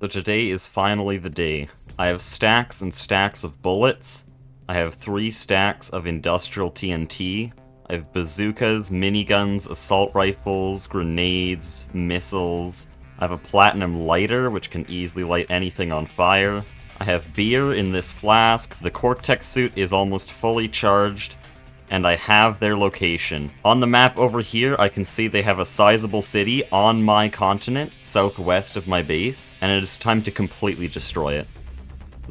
So today is finally the day. I have stacks and stacks of bullets. I have 3 stacks of industrial TNT. I have bazookas, miniguns, assault rifles, grenades, missiles. I have a platinum lighter, which can easily light anything on fire. I have beer in this flask. The Cortex suit is almost fully charged. And I have their location. On the map over here, I can see they have a sizable city on my continent, southwest of my base, and it is time to completely destroy it.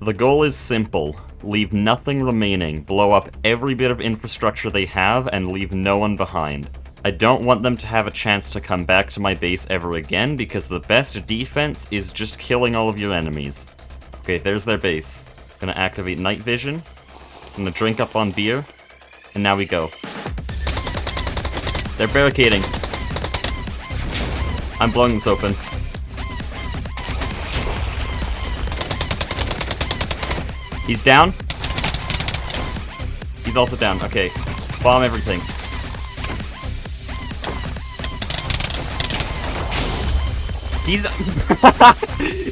The goal is simple. Leave nothing remaining, blow up every bit of infrastructure they have, and leave no one behind. I don't want them to have a chance to come back to my base ever again, because the best defense is just killing all of your enemies. Okay, there's their base. Gonna activate night vision. Gonna drink up on beer. And now we go. They're barricading. I'm blowing this open. He's down. He's also down. Okay. Bomb everything. He's...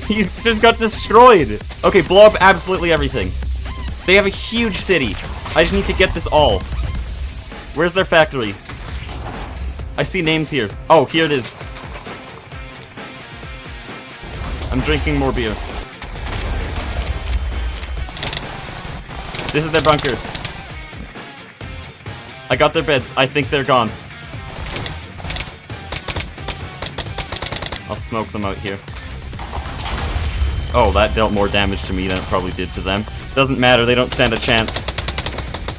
he just got destroyed. Okay, blow up absolutely everything. They have a huge city. I just need to get this all. Where's their factory? I see names here. Oh, here it is. I'm drinking more beer. This is their bunker. I got their beds. I think they're gone. I'll smoke them out here. Oh, that dealt more damage to me than it probably did to them. Doesn't matter, they don't stand a chance.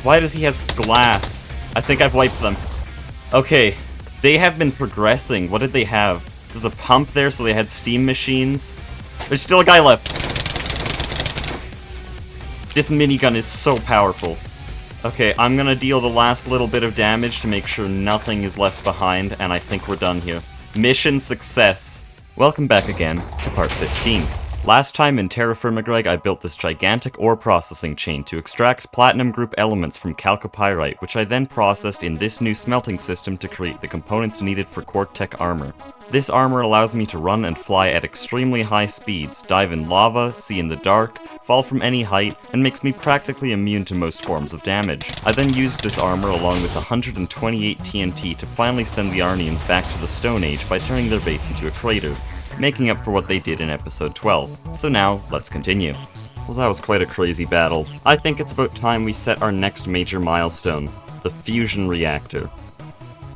Why does he have glass? I think I've wiped them. Okay, they have been progressing. What did they have? There's a pump there, so they had steam machines. There's still a guy left. This minigun is so powerful. Okay, I'm gonna deal the last little bit of damage to make sure nothing is left behind, and I think we're done here. Mission success. Welcome back again to part 15. Last time in Terra Firma Greg, I built this gigantic ore processing chain to extract platinum group elements from chalcopyrite, which I then processed in this new smelting system to create the components needed for Cortec armor. This armor allows me to run and fly at extremely high speeds, dive in lava, see in the dark, fall from any height, and makes me practically immune to most forms of damage. I then used this armor along with 128 TNT to finally send the Arnians back to the Stone Age by turning their base into a crater, making up for what they did in episode 12. So now, let's continue. Well, that was quite a crazy battle. I think it's about time we set our next major milestone, the fusion reactor.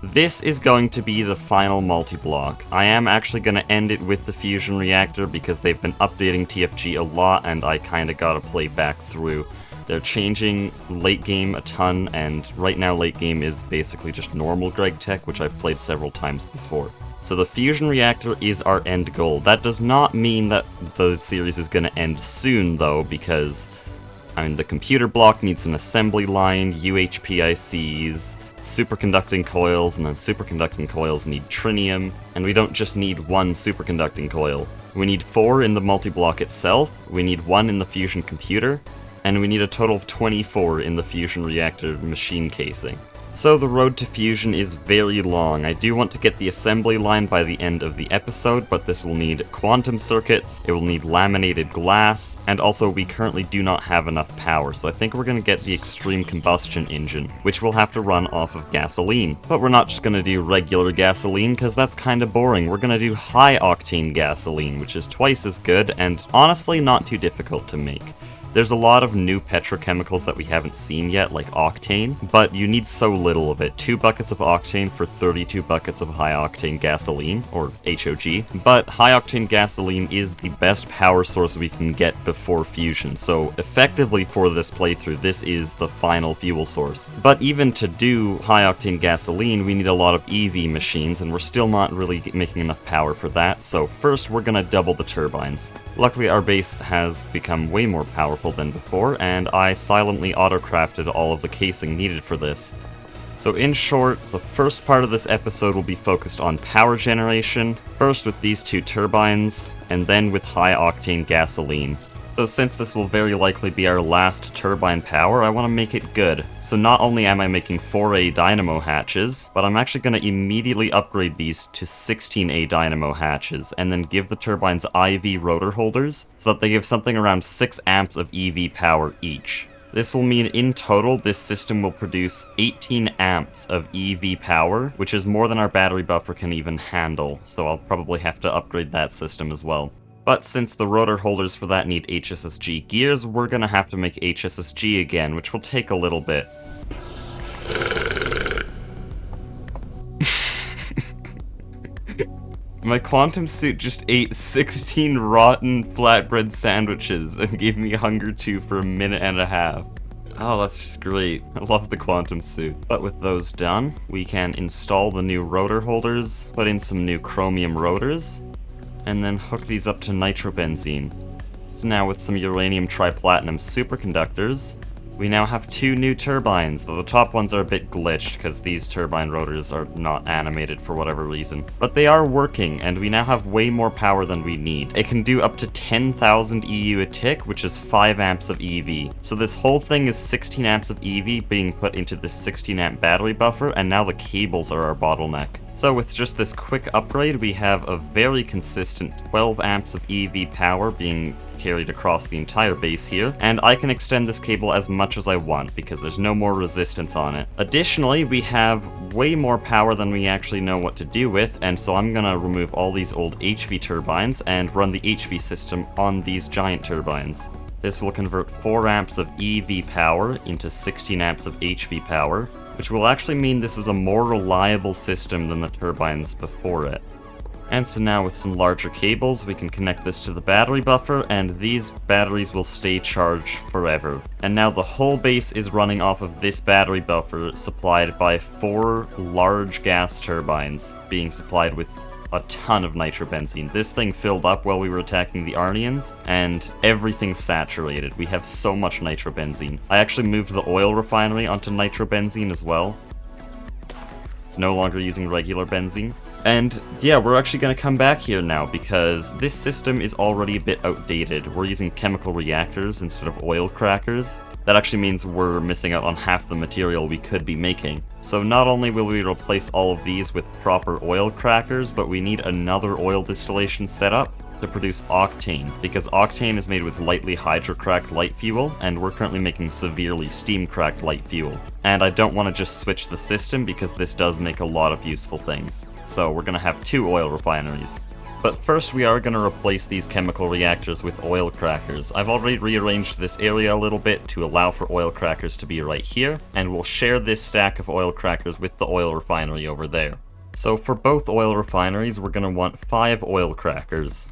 This is going to be the final multi-block. I am actually going to end it with the fusion reactor because they've been updating TFG a lot and I kinda gotta play back through. They're changing late game a ton, and right now late game is basically just normal Greg Tech, which I've played several times before. So the fusion reactor is our end goal. That does not mean that the series is going to end soon, though, because the computer block needs an assembly line, UHPICs, superconducting coils, and then superconducting coils need trinium, and we don't just need one superconducting coil. We need 4 in the multi-block itself, we need 1 in the fusion computer, and we need a total of 24 in the fusion reactor machine casing. So the road to fusion is very long. I do want to get the assembly line by the end of the episode, but this will need quantum circuits, it will need laminated glass, and also we currently do not have enough power, so I think we're going to get the extreme combustion engine, which will have to run off of gasoline. But we're not just going to do regular gasoline, because that's kind of boring. We're going to do high octane gasoline, which is twice as good, and honestly not too difficult to make. There's a lot of new petrochemicals that we haven't seen yet, like Octane, but you need so little of it. 2 buckets of Octane for 32 buckets of high-octane gasoline, or HOG. But high-octane gasoline is the best power source we can get before fusion, so effectively for this playthrough, this is the final fuel source. But even to do high-octane gasoline, we need a lot of EV machines, and we're still not really making enough power for that, so first we're gonna double the turbines. Luckily, our base has become way more powerful than before, and I silently auto-crafted all of the casing needed for this. So in short, the first part of this episode will be focused on power generation, first with these 2 turbines, and then with high-octane gasoline. So since this will very likely be our last turbine power, I want to make it good. So not only am I making 4A dynamo hatches, but I'm actually going to immediately upgrade these to 16A dynamo hatches, and then give the turbines IV rotor holders, so that they give something around 6 amps of EV power each. This will mean in total, this system will produce 18 amps of EV power, which is more than our battery buffer can even handle, so I'll probably have to upgrade that system as well. But since the rotor holders for that need HSSG gears, we're gonna have to make HSSG again, which will take a little bit. My quantum suit just ate 16 rotten flatbread sandwiches and gave me hunger 2 for a minute and a half. Oh, that's just great. I love the quantum suit. But with those done, we can install the new rotor holders, put in some new chromium rotors, and then hook these up to nitrobenzene. So now with some uranium triplatinum superconductors, we now have 2 new turbines, though the top ones are a bit glitched because these turbine rotors are not animated for whatever reason. But they are working, and we now have way more power than we need. It can do up to 10,000 EU a tick, which is 5 amps of EV. So this whole thing is 16 amps of EV being put into this 16 amp battery buffer, and now the cables are our bottleneck. So with just this quick upgrade, we have a very consistent 12 amps of EV power being carried across the entire base here, and I can extend this cable as much as I want because there's no more resistance on it. Additionally, we have way more power than we actually know what to do with, and so I'm gonna remove all these old HV turbines and run the HV system on these giant turbines. This will convert 4 amps of EV power into 16 amps of HV power, which will actually mean this is a more reliable system than the turbines before it. And so now with some larger cables, we can connect this to the battery buffer, and these batteries will stay charged forever. And now the whole base is running off of this battery buffer, supplied by 4 large gas turbines, being supplied with a ton of nitrobenzene. This thing filled up while we were attacking the Arnians, and everything's saturated. We have so much nitrobenzene. I actually moved the oil refinery onto nitrobenzene as well. It's no longer using regular benzene. And yeah, we're actually going to come back here now because this system is already a bit outdated. We're using chemical reactors instead of oil crackers. That actually means we're missing out on half the material we could be making. So not only will we replace all of these with proper oil crackers, but we need another oil distillation setup to produce Octane, because Octane is made with lightly hydrocracked light fuel, and we're currently making severely steam-cracked light fuel. And I don't want to just switch the system because this does make a lot of useful things. So we're going to have 2 oil refineries. But first we are going to replace these chemical reactors with oil crackers. I've already rearranged this area a little bit to allow for oil crackers to be right here, and we'll share this stack of oil crackers with the oil refinery over there. So for both oil refineries, we're going to want 5 oil crackers.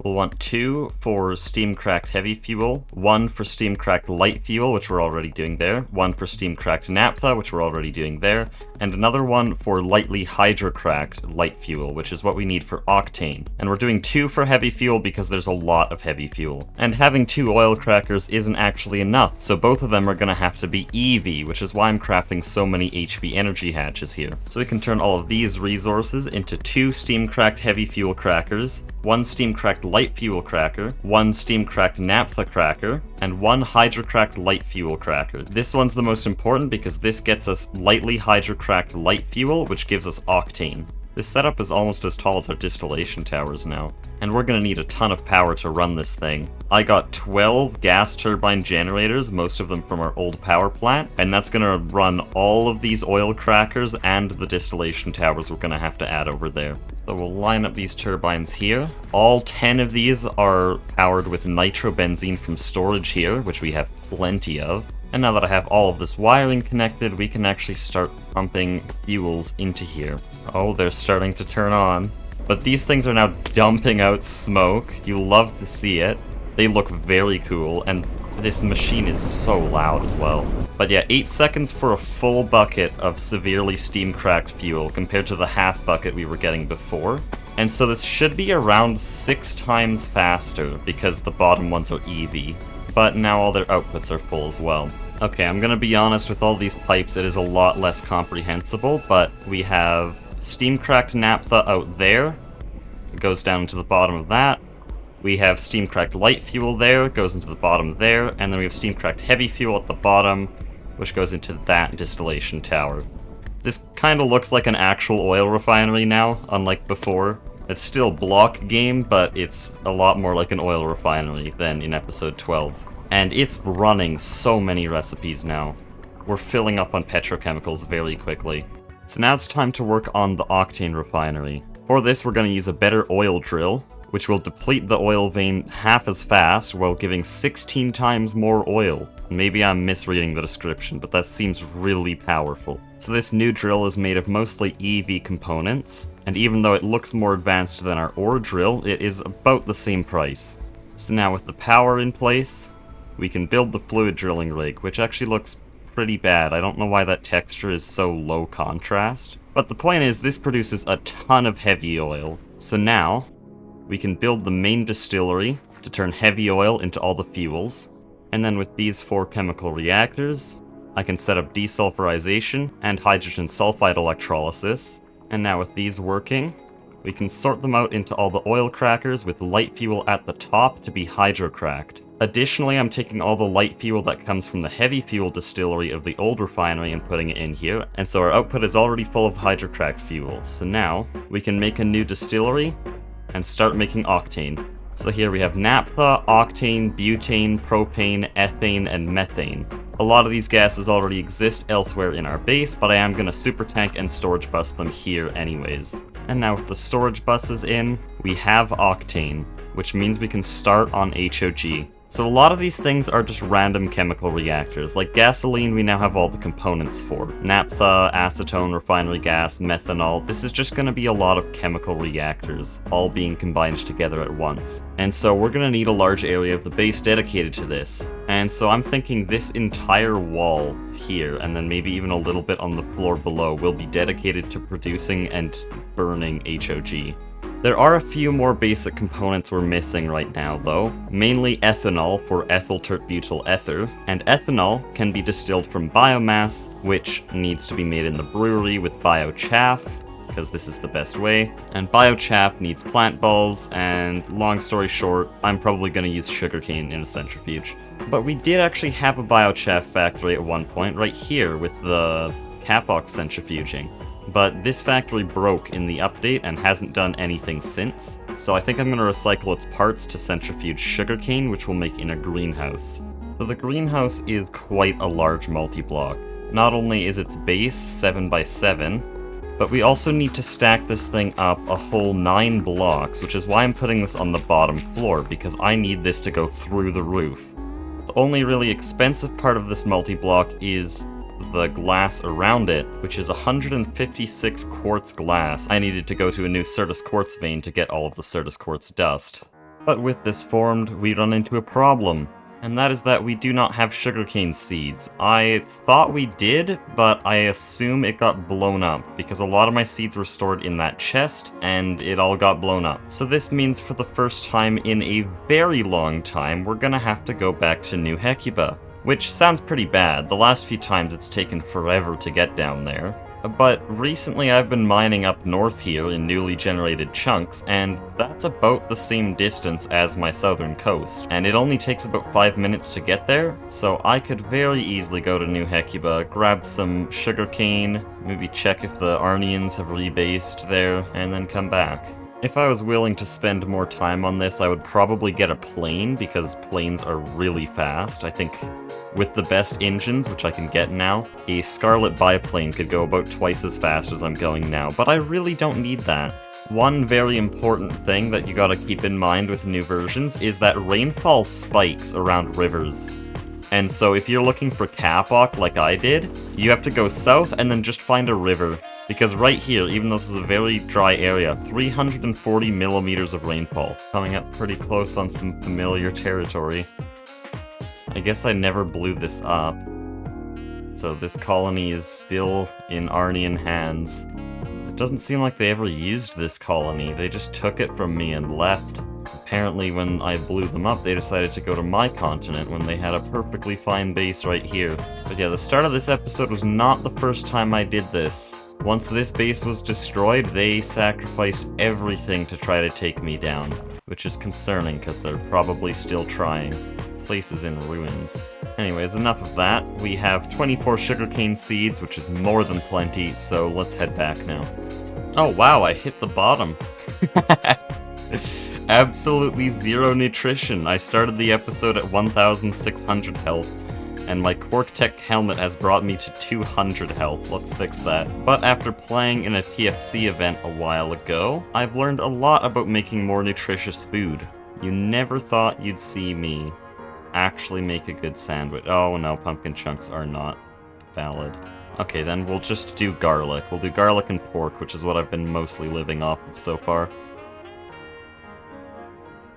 We'll want 2 for steam-cracked heavy fuel, 1 for steam-cracked light fuel, which we're already doing there, 1 for steam-cracked naphtha, which we're already doing there, and another one for lightly hydrocracked light fuel, which is what we need for Octane. And we're doing 2 for heavy fuel because there's a lot of heavy fuel. And having 2 oil crackers isn't actually enough, so both of them are going to have to be EV, which is why I'm crafting so many HV energy hatches here. So we can turn all of these resources into 2 steam-cracked heavy fuel crackers, 1 steam-cracked light fuel cracker, 1 steam-cracked naphtha cracker, and 1 hydrocracked light fuel cracker. This one's the most important because this gets us lightly hydrocracked light fuel, which gives us Octane. This setup is almost as tall as our distillation towers now, and we're going to need a ton of power to run this thing. I got 12 gas turbine generators, most of them from our old power plant, and that's going to run all of these oil crackers and the distillation towers we're going to have to add over there. So we'll line up these turbines here. All 10 of these are powered with nitrobenzene from storage here, which we have plenty of. And now that I have all of this wiring connected, we can actually start pumping fuels into here. Oh, they're starting to turn on. But these things are now dumping out smoke. You love to see it. They look very cool, and this machine is so loud as well. But yeah, 8 seconds for a full bucket of severely steam-cracked fuel compared to the half bucket we were getting before. And so this should be around 6 times faster because the bottom ones are EV. But now all their outputs are full as well. Okay, I'm gonna be honest, with all these pipes, it is a lot less comprehensible, but we have steam-cracked naphtha out there. It goes down to the bottom of that. We have steam-cracked light fuel there, goes into the bottom there, and then we have steam-cracked heavy fuel at the bottom, which goes into that distillation tower. This kind of looks like an actual oil refinery now, unlike before. It's still block game, but it's a lot more like an oil refinery than in episode 12. And it's running so many recipes now. We're filling up on petrochemicals very quickly. So now it's time to work on the Octane refinery. For this, we're going to use a better oil drill, which will deplete the oil vein half as fast while giving 16 times more oil. Maybe I'm misreading the description, but that seems really powerful. So this new drill is made of mostly EV components, and even though it looks more advanced than our ore drill, it is about the same price. So now with the power in place, we can build the fluid drilling rig, which actually looks pretty bad. I don't know why that texture is so low contrast. But the point is, this produces a ton of heavy oil. So now, we can build the main distillery to turn heavy oil into all the fuels. And then with these 4 chemical reactors, I can set up desulfurization and hydrogen sulfide electrolysis. And now with these working, we can sort them out into all the oil crackers with light fuel at the top to be hydrocracked. Additionally, I'm taking all the light fuel that comes from the heavy fuel distillery of the old refinery and putting it in here, and so our output is already full of hydrocracked fuel. So now, we can make a new distillery and start making octane. So here we have naphtha, octane, butane, propane, ethane, and methane. A lot of these gases already exist elsewhere in our base, but I am going to super tank and storage bus them here anyways. And now with the storage buses in, we have octane, which means we can start on HOG. So a lot of these things are just random chemical reactors. Like gasoline, we now have all the components for. Naphtha, acetone, refinery gas, methanol. This is just going to be a lot of chemical reactors, all being combined together at once. And so we're going to need a large area of the base dedicated to this. And so I'm thinking this entire wall here, and then maybe even a little bit on the floor below, will be dedicated to producing and burning HOG. There are a few more basic components we're missing right now, though. Mainly ethanol for ethyl tert butyl ether, and ethanol can be distilled from biomass, which needs to be made in the brewery with biochaff, because this is the best way. And biochaff needs plant balls, and long story short, I'm probably going to use sugarcane in a centrifuge. But we did actually have a biochaff factory at one point, right here with the Capox centrifuging. But this factory broke in the update and hasn't done anything since, so I think I'm going to recycle its parts to centrifuge sugarcane, which we'll make in a greenhouse. So the greenhouse is quite a large multi-block. Not only is its base 7x7, but we also need to stack this thing up a whole 9 blocks, which is why I'm putting this on the bottom floor, because I need this to go through the roof. The only really expensive part of this multi-block is the glass around it, which is 156 quartz glass. I needed to go to a new Certus quartz vein to get all of the Certus quartz dust. But with this formed, we run into a problem, and that is that we do not have sugarcane seeds. I thought we did, but I assume it got blown up, because a lot of my seeds were stored in that chest, and it all got blown up. So this means for the first time in a very long time, we're gonna have to go back to New Hecuba. Which sounds pretty bad. The last few times it's taken forever to get down there. But recently I've been mining up north here in newly generated chunks, and that's about the same distance as my southern coast. And it only takes about 5 minutes to get there, so I could very easily go to New Hecuba, grab some sugarcane, maybe check if the Arnians have rebased there, and then come back. If I was willing to spend more time on this, I would probably get a plane, because planes are really fast. I think with the best engines, which I can get now, a Scarlet biplane could go about twice as fast as I'm going now, but I really don't need that. One very important thing that you gotta keep in mind with new versions is that rainfall spikes around rivers. And so if you're looking for Capoc like I did, you have to go south and then just find a river. Because right here, even though this is a very dry area, 340 millimeters of rainfall. Coming up pretty close on some familiar territory. I guess I never blew this up. So this colony is still in Arnian hands. It doesn't seem like they ever used this colony. They just took it from me and left. Apparently when I blew them up, they decided to go to my continent when they had a perfectly fine base right here. But yeah, the start of this episode was not the first time I did this. Once this base was destroyed, they sacrificed everything to try to take me down, which is concerning because they're probably still trying. Place is in ruins. Anyways, enough of that. We have 24 sugarcane seeds, which is more than plenty, so let's head back now. Oh wow, I hit the bottom. Absolutely zero nutrition. I started the episode at 1,600 health, and my Quark Tech helmet has brought me to 200 health. Let's fix that. But after playing in a TFC event a while ago, I've learned a lot about making more nutritious food. You never thought you'd see me actually make a good sandwich. Oh no, pumpkin chunks are not valid. Okay, then we'll just do garlic. We'll do garlic and pork, which is what I've been mostly living off of so far.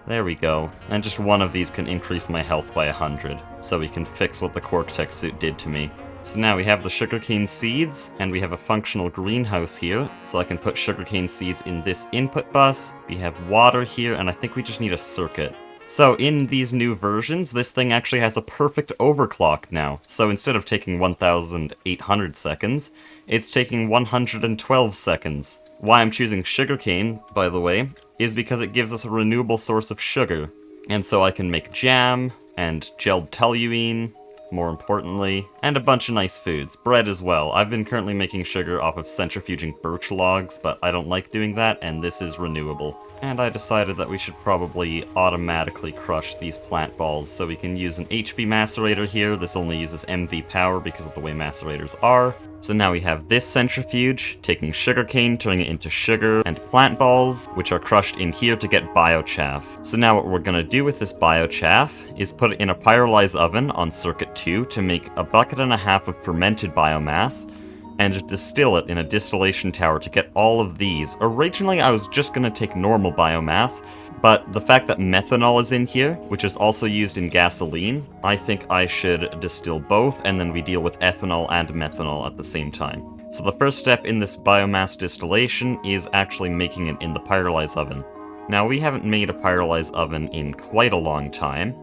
There we go. And just one of these can increase my health by 100, so we can fix what the Quark Tech suit did to me. So now we have the sugarcane seeds, and we have a functional greenhouse here, so I can put sugarcane seeds in this input bus. We have water here, and I think we just need a circuit. So in these new versions, this thing actually has a perfect overclock now. So instead of taking 1,800 seconds, it's taking 112 seconds. Why I'm choosing sugarcane, by the way, is because it gives us a renewable source of sugar. And so I can make jam, and gelled toluene, more importantly, and a bunch of nice foods. Bread as well. I've been currently making sugar off of centrifuging birch logs, but I don't like doing that, and this is renewable. And I decided that we should probably automatically crush these plant balls, so we can use an HV macerator here. This only uses MV power because of the way macerators are. So now we have this centrifuge, taking sugarcane, turning it into sugar, and plant balls, which are crushed in here to get biochaff. So now what we're gonna do with this biochaff is put it in a pyrolyze oven on circuit 2 to make a bucket and a half of fermented biomass, and distill it in a distillation tower to get all of these. Originally, I was just gonna take normal biomass, but the fact that methanol is in here, which is also used in gasoline, I think I should distill both, and then we deal with ethanol and methanol at the same time. So the first step in this biomass distillation is actually making it in the pyrolyze oven. Now, we haven't made a pyrolyze oven in quite a long time,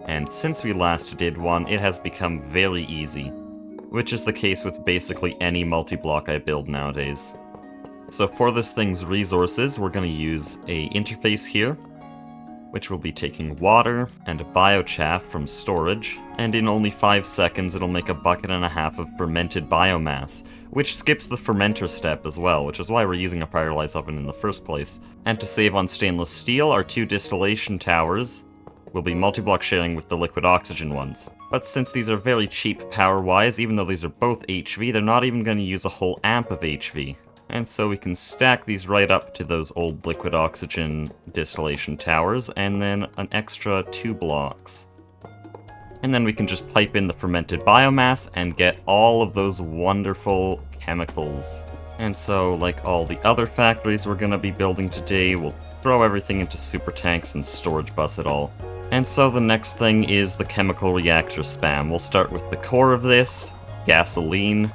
and since we last did one, it has become very easy, which is the case with basically any multi-block I build nowadays. So for this thing's resources, we're going to use a interface here, which will be taking water and biochaff from storage, and in only 5 seconds it'll make a bucket and a half of fermented biomass, which skips the fermenter step as well, which is why we're using a pyrolyze oven in the first place. And to save on stainless steel, our 2 distillation towers will be multi-block sharing with the liquid oxygen ones. But since these are very cheap power-wise, even though these are both HV, they're not even going to use a whole amp of HV. And so we can stack these right up to those old liquid oxygen distillation towers, and then an extra 2 blocks. And then we can just pipe in the fermented biomass and get all of those wonderful chemicals. And so, like all the other factories we're going to be building today, we'll throw everything into super tanks and storage bus it all. And so the next thing is the chemical reactor spam. We'll start with the core of this, gasoline.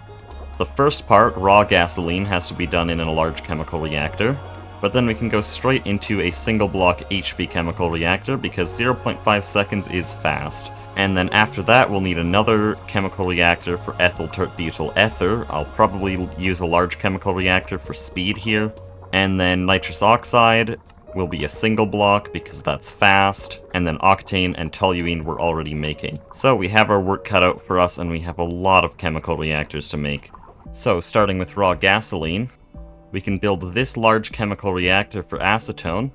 The first part, raw gasoline, has to be done in a large chemical reactor, but then we can go straight into a single block HV chemical reactor because 0.5 seconds is fast. And then after that we'll need another chemical reactor for ethyl tert butyl ether. I'll probably use a large chemical reactor for speed here. And then nitrous oxide will be a single block because that's fast, and then octane and toluene we're already making. So we have our work cut out for us, and we have a lot of chemical reactors to make. So starting with raw gasoline, we can build this large chemical reactor for acetone,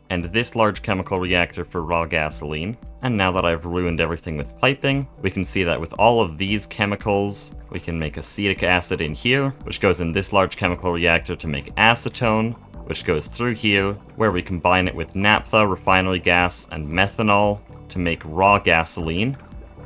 and this large chemical reactor for raw gasoline. And now that I've ruined everything with piping, we can see that with all of these chemicals, we can make acetic acid in here, which goes in this large chemical reactor to make acetone, which goes through here, where we combine it with naphtha, refinery gas, and methanol to make raw gasoline,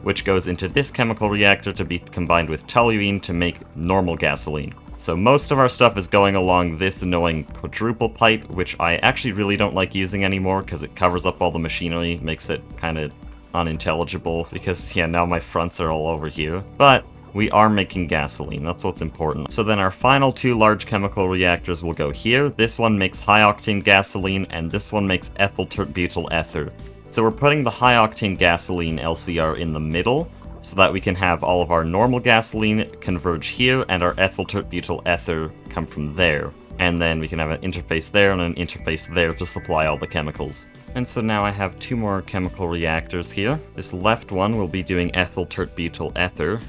which goes into this chemical reactor to be combined with toluene to make normal gasoline. So most of our stuff is going along this annoying quadruple pipe, which I actually really don't like using anymore because it covers up all the machinery, makes it kind of unintelligible, because yeah, now my fronts are all over here. But we are making gasoline, that's what's important. So then our final 2 large chemical reactors will go here. This one makes high-octane gasoline, and this one makes ethyl tert butyl ether. So we're putting the high-octane gasoline LCR in the middle, so that we can have all of our normal gasoline converge here and our ethyl tert butyl ether come from there. And then we can have an interface there and an interface there to supply all the chemicals. And so now I have 2 more chemical reactors here. This left one will be doing ethyl tert butyl ether.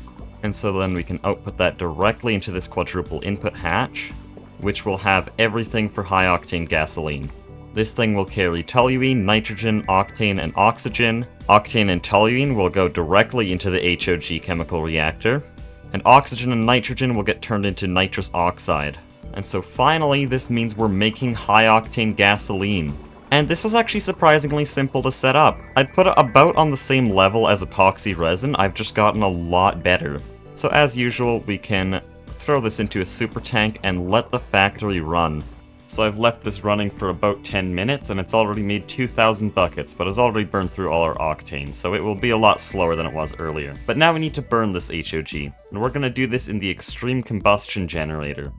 And so then we can output that directly into this quadruple input hatch, which will have everything for high octane gasoline. This thing will carry toluene, nitrogen, octane, and oxygen. Octane and toluene will go directly into the HOG chemical reactor, and oxygen and nitrogen will get turned into nitrous oxide. And so finally, this means we're making high-octane gasoline. And this was actually surprisingly simple to set up. I'd put it about on the same level as epoxy resin, I've just gotten a lot better. So as usual, we can throw this into a super tank and let the factory run. So I've left this running for about 10 minutes, and it's already made 2,000 buckets, but has already burned through all our octane, so it will be a lot slower than it was earlier. But now we need to burn this HOG, and we're going to do this in the extreme combustion generator.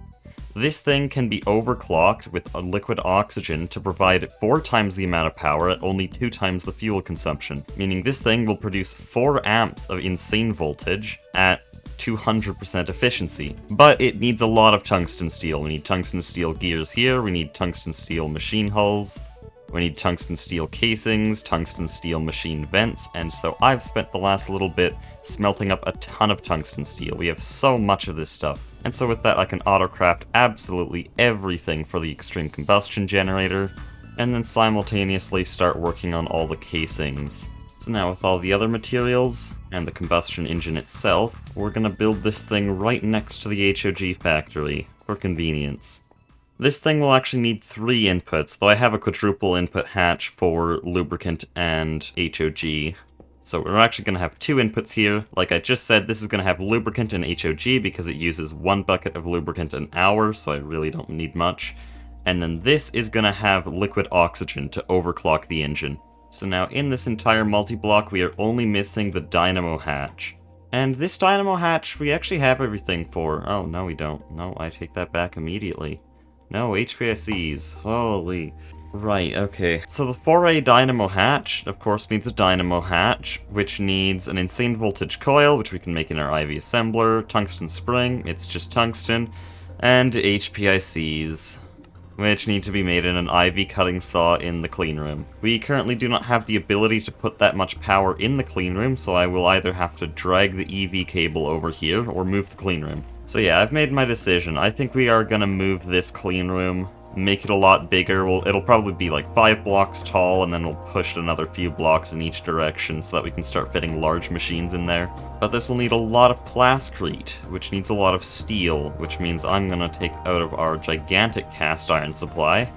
This thing can be overclocked with a liquid oxygen to provide 4 times the amount of power at only 2 times the fuel consumption, meaning this thing will produce 4 amps of insane voltage at 200% efficiency. But it needs a lot of tungsten steel. We need tungsten steel gears here, we need tungsten steel machine hulls, we need tungsten steel casings, tungsten steel machine vents, and so I've spent the last little bit smelting up a ton of tungsten steel. We have so much of this stuff. And so with that I can autocraft absolutely everything for the extreme combustion generator, and then simultaneously start working on all the casings. So now with all the other materials, and the combustion engine itself, we're gonna build this thing right next to the HOG factory, for convenience. This thing will actually need 3 inputs, though I have a quadruple input hatch for lubricant and HOG. So we're actually going to have 2 inputs here. Like I just said, this is going to have lubricant and HOG because it uses 1 bucket of lubricant an hour, so I really don't need much. And then this is going to have liquid oxygen to overclock the engine. So now in this entire multi-block, we are only missing the dynamo hatch. And this dynamo hatch, we actually have everything for. Oh, no we don't. No, I take that back immediately. No, HPSEs. Holy. Right, okay. So the 4A dynamo hatch, of course, needs a dynamo hatch, which needs an insane voltage coil, which we can make in our IV assembler, tungsten spring, it's just tungsten, and HPICs, which need to be made in an IV cutting saw in the cleanroom. We currently do not have the ability to put that much power in the cleanroom, so I will either have to drag the EV cable over here or move the cleanroom. So yeah, I've made my decision. I think we are gonna move this cleanroom, make it a lot bigger. It'll probably be like 5 blocks tall, and then we'll push it another few blocks in each direction so that we can start fitting large machines in there. But this will need a lot of plascrete, which needs a lot of steel, which means I'm gonna take out of our gigantic cast iron supply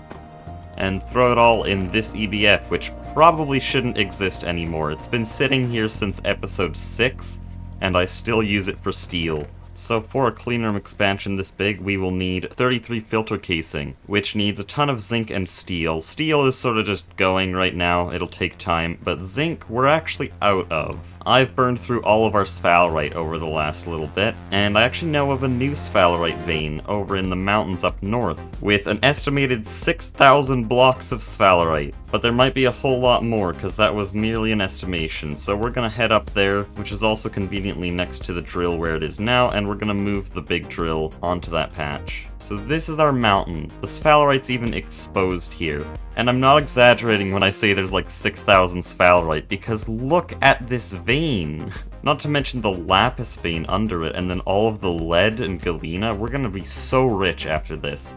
and throw it all in this EBF, which probably shouldn't exist anymore. It's been sitting here since episode 6, and I still use it for steel. So for a cleanroom expansion this big, we will need 33 filter casing, which needs a ton of zinc and steel. Steel is sort of just going right now, it'll take time, but zinc we're actually out of. I've burned through all of our sphalerite over the last little bit, and I actually know of a new sphalerite vein over in the mountains up north, with an estimated 6,000 blocks of sphalerite. But there might be a whole lot more, because that was merely an estimation, so we're gonna head up there, which is also conveniently next to the drill where it is now, and we're gonna move the big drill onto that patch. So this is our mountain. The sphalerite's even exposed here. And I'm not exaggerating when I say there's like 6,000 sphalerite, because look at this vein! Not to mention the lapis vein under it, and then all of the lead and galena. We're gonna be so rich after this.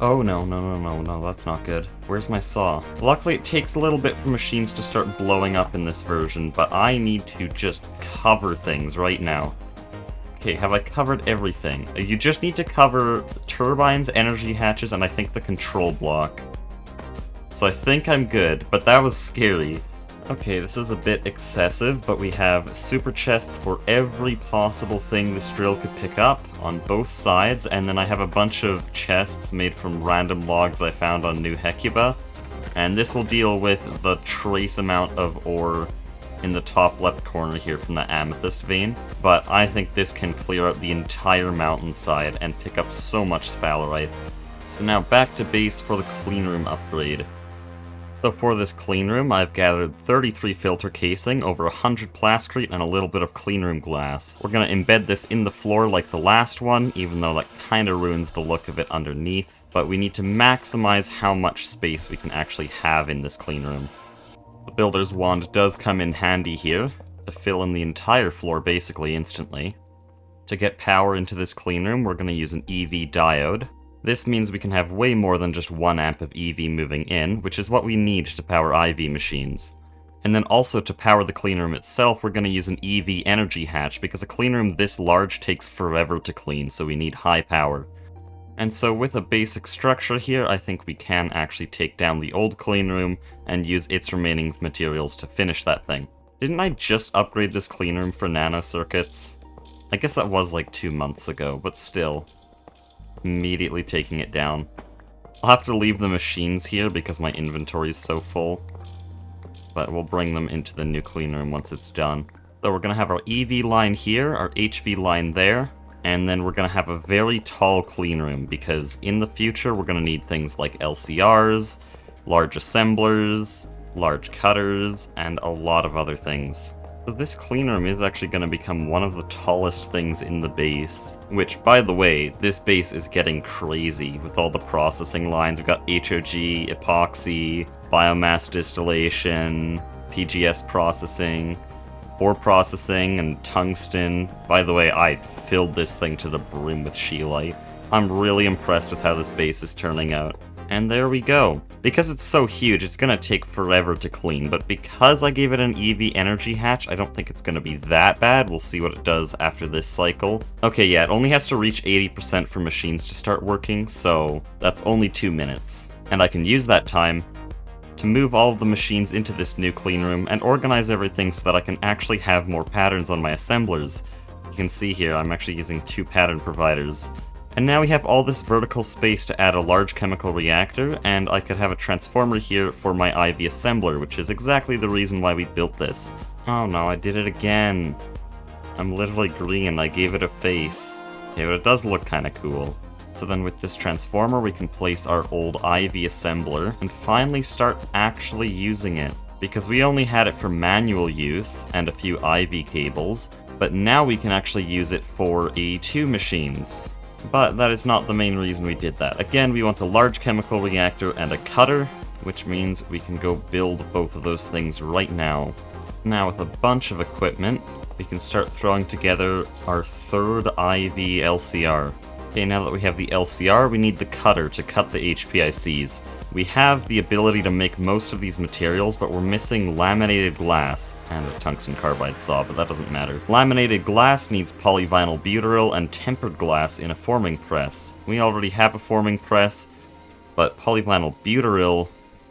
Oh no, that's not good. Where's my saw? Luckily it takes a little bit for machines to start blowing up in this version, but I need to just cover things right now. Okay, have I covered everything? You just need to cover turbines, energy hatches, and I think the control block. So I think I'm good, but that was scary. Okay, this is a bit excessive, but we have super chests for every possible thing this drill could pick up on both sides, and then I have a bunch of chests made from random logs I found on New Hecuba, and this will deal with the trace amount of ore in the top left corner here from the amethyst vein, but I think this can clear out the entire mountainside and pick up so much sphalerite. So now back to base for the cleanroom upgrade. So for this cleanroom, I've gathered 33 filter casing, over 100 plasticrete, and a little bit of cleanroom glass. We're going to embed this in the floor like the last one, even though that kind of ruins the look of it underneath. But we need to maximize how much space we can actually have in this cleanroom. The builder's wand does come in handy here, to fill in the entire floor basically instantly. To get power into this cleanroom, we're going to use an EV diode. This means we can have way more than just 1 amp of EV moving in, which is what we need to power IV machines. And then also to power the cleanroom itself, we're going to use an EV energy hatch, because a cleanroom this large takes forever to clean, so we need high power. And so with a basic structure here, I think we can actually take down the old cleanroom and use its remaining materials to finish that thing. Didn't I just upgrade this cleanroom for nanocircuits? I guess that was like 2 months ago, but still. Immediately taking it down. I'll have to leave the machines here because my inventory is so full. But we'll bring them into the new cleanroom once it's done. So we're going to have our EV line here, our HV line there, and then we're going to have a very tall cleanroom because in the future we're going to need things like LCRs, large assemblers, large cutters, and a lot of other things. So this cleanroom is actually going to become one of the tallest things in the base. Which, by the way, this base is getting crazy with all the processing lines. We've got HOG, epoxy, biomass distillation, PGS processing, ore processing, and tungsten. By the way, I filled this thing to the brim with scheelite. I'm really impressed with how this base is turning out. And there we go. Because it's so huge, it's gonna take forever to clean, but because I gave it an EV energy hatch, I don't think it's gonna be that bad. We'll see what it does after this cycle. Okay, yeah, it only has to reach 80% for machines to start working, so that's only 2 minutes. And I can use that time to move all of the machines into this new cleanroom and organize everything so that I can actually have more patterns on my assemblers. You can see here, I'm actually using 2 pattern providers. And now we have all this vertical space to add a large chemical reactor, and I could have a transformer here for my IV assembler, which is exactly the reason why we built this. Oh no, I did it again. I'm literally green, I gave it a face. Okay, but it does look kinda cool. So then with this transformer, we can place our old IV assembler, and finally start actually using it. Because we only had it for manual use, and a few IV cables, but now we can actually use it for A2 machines. But that is not the main reason we did that. Again, we want a large chemical reactor and a cutter, which means we can go build both of those things right now. Now with a bunch of equipment, we can start throwing together our third IV LCR. Okay, now that we have the LCR, we need the cutter to cut the HPICs. We have the ability to make most of these materials, but we're missing laminated glass and a tungsten carbide saw, but that doesn't matter. Laminated glass needs polyvinyl butyryl and tempered glass in a forming press. We already have a forming press, but polyvinyl butyryl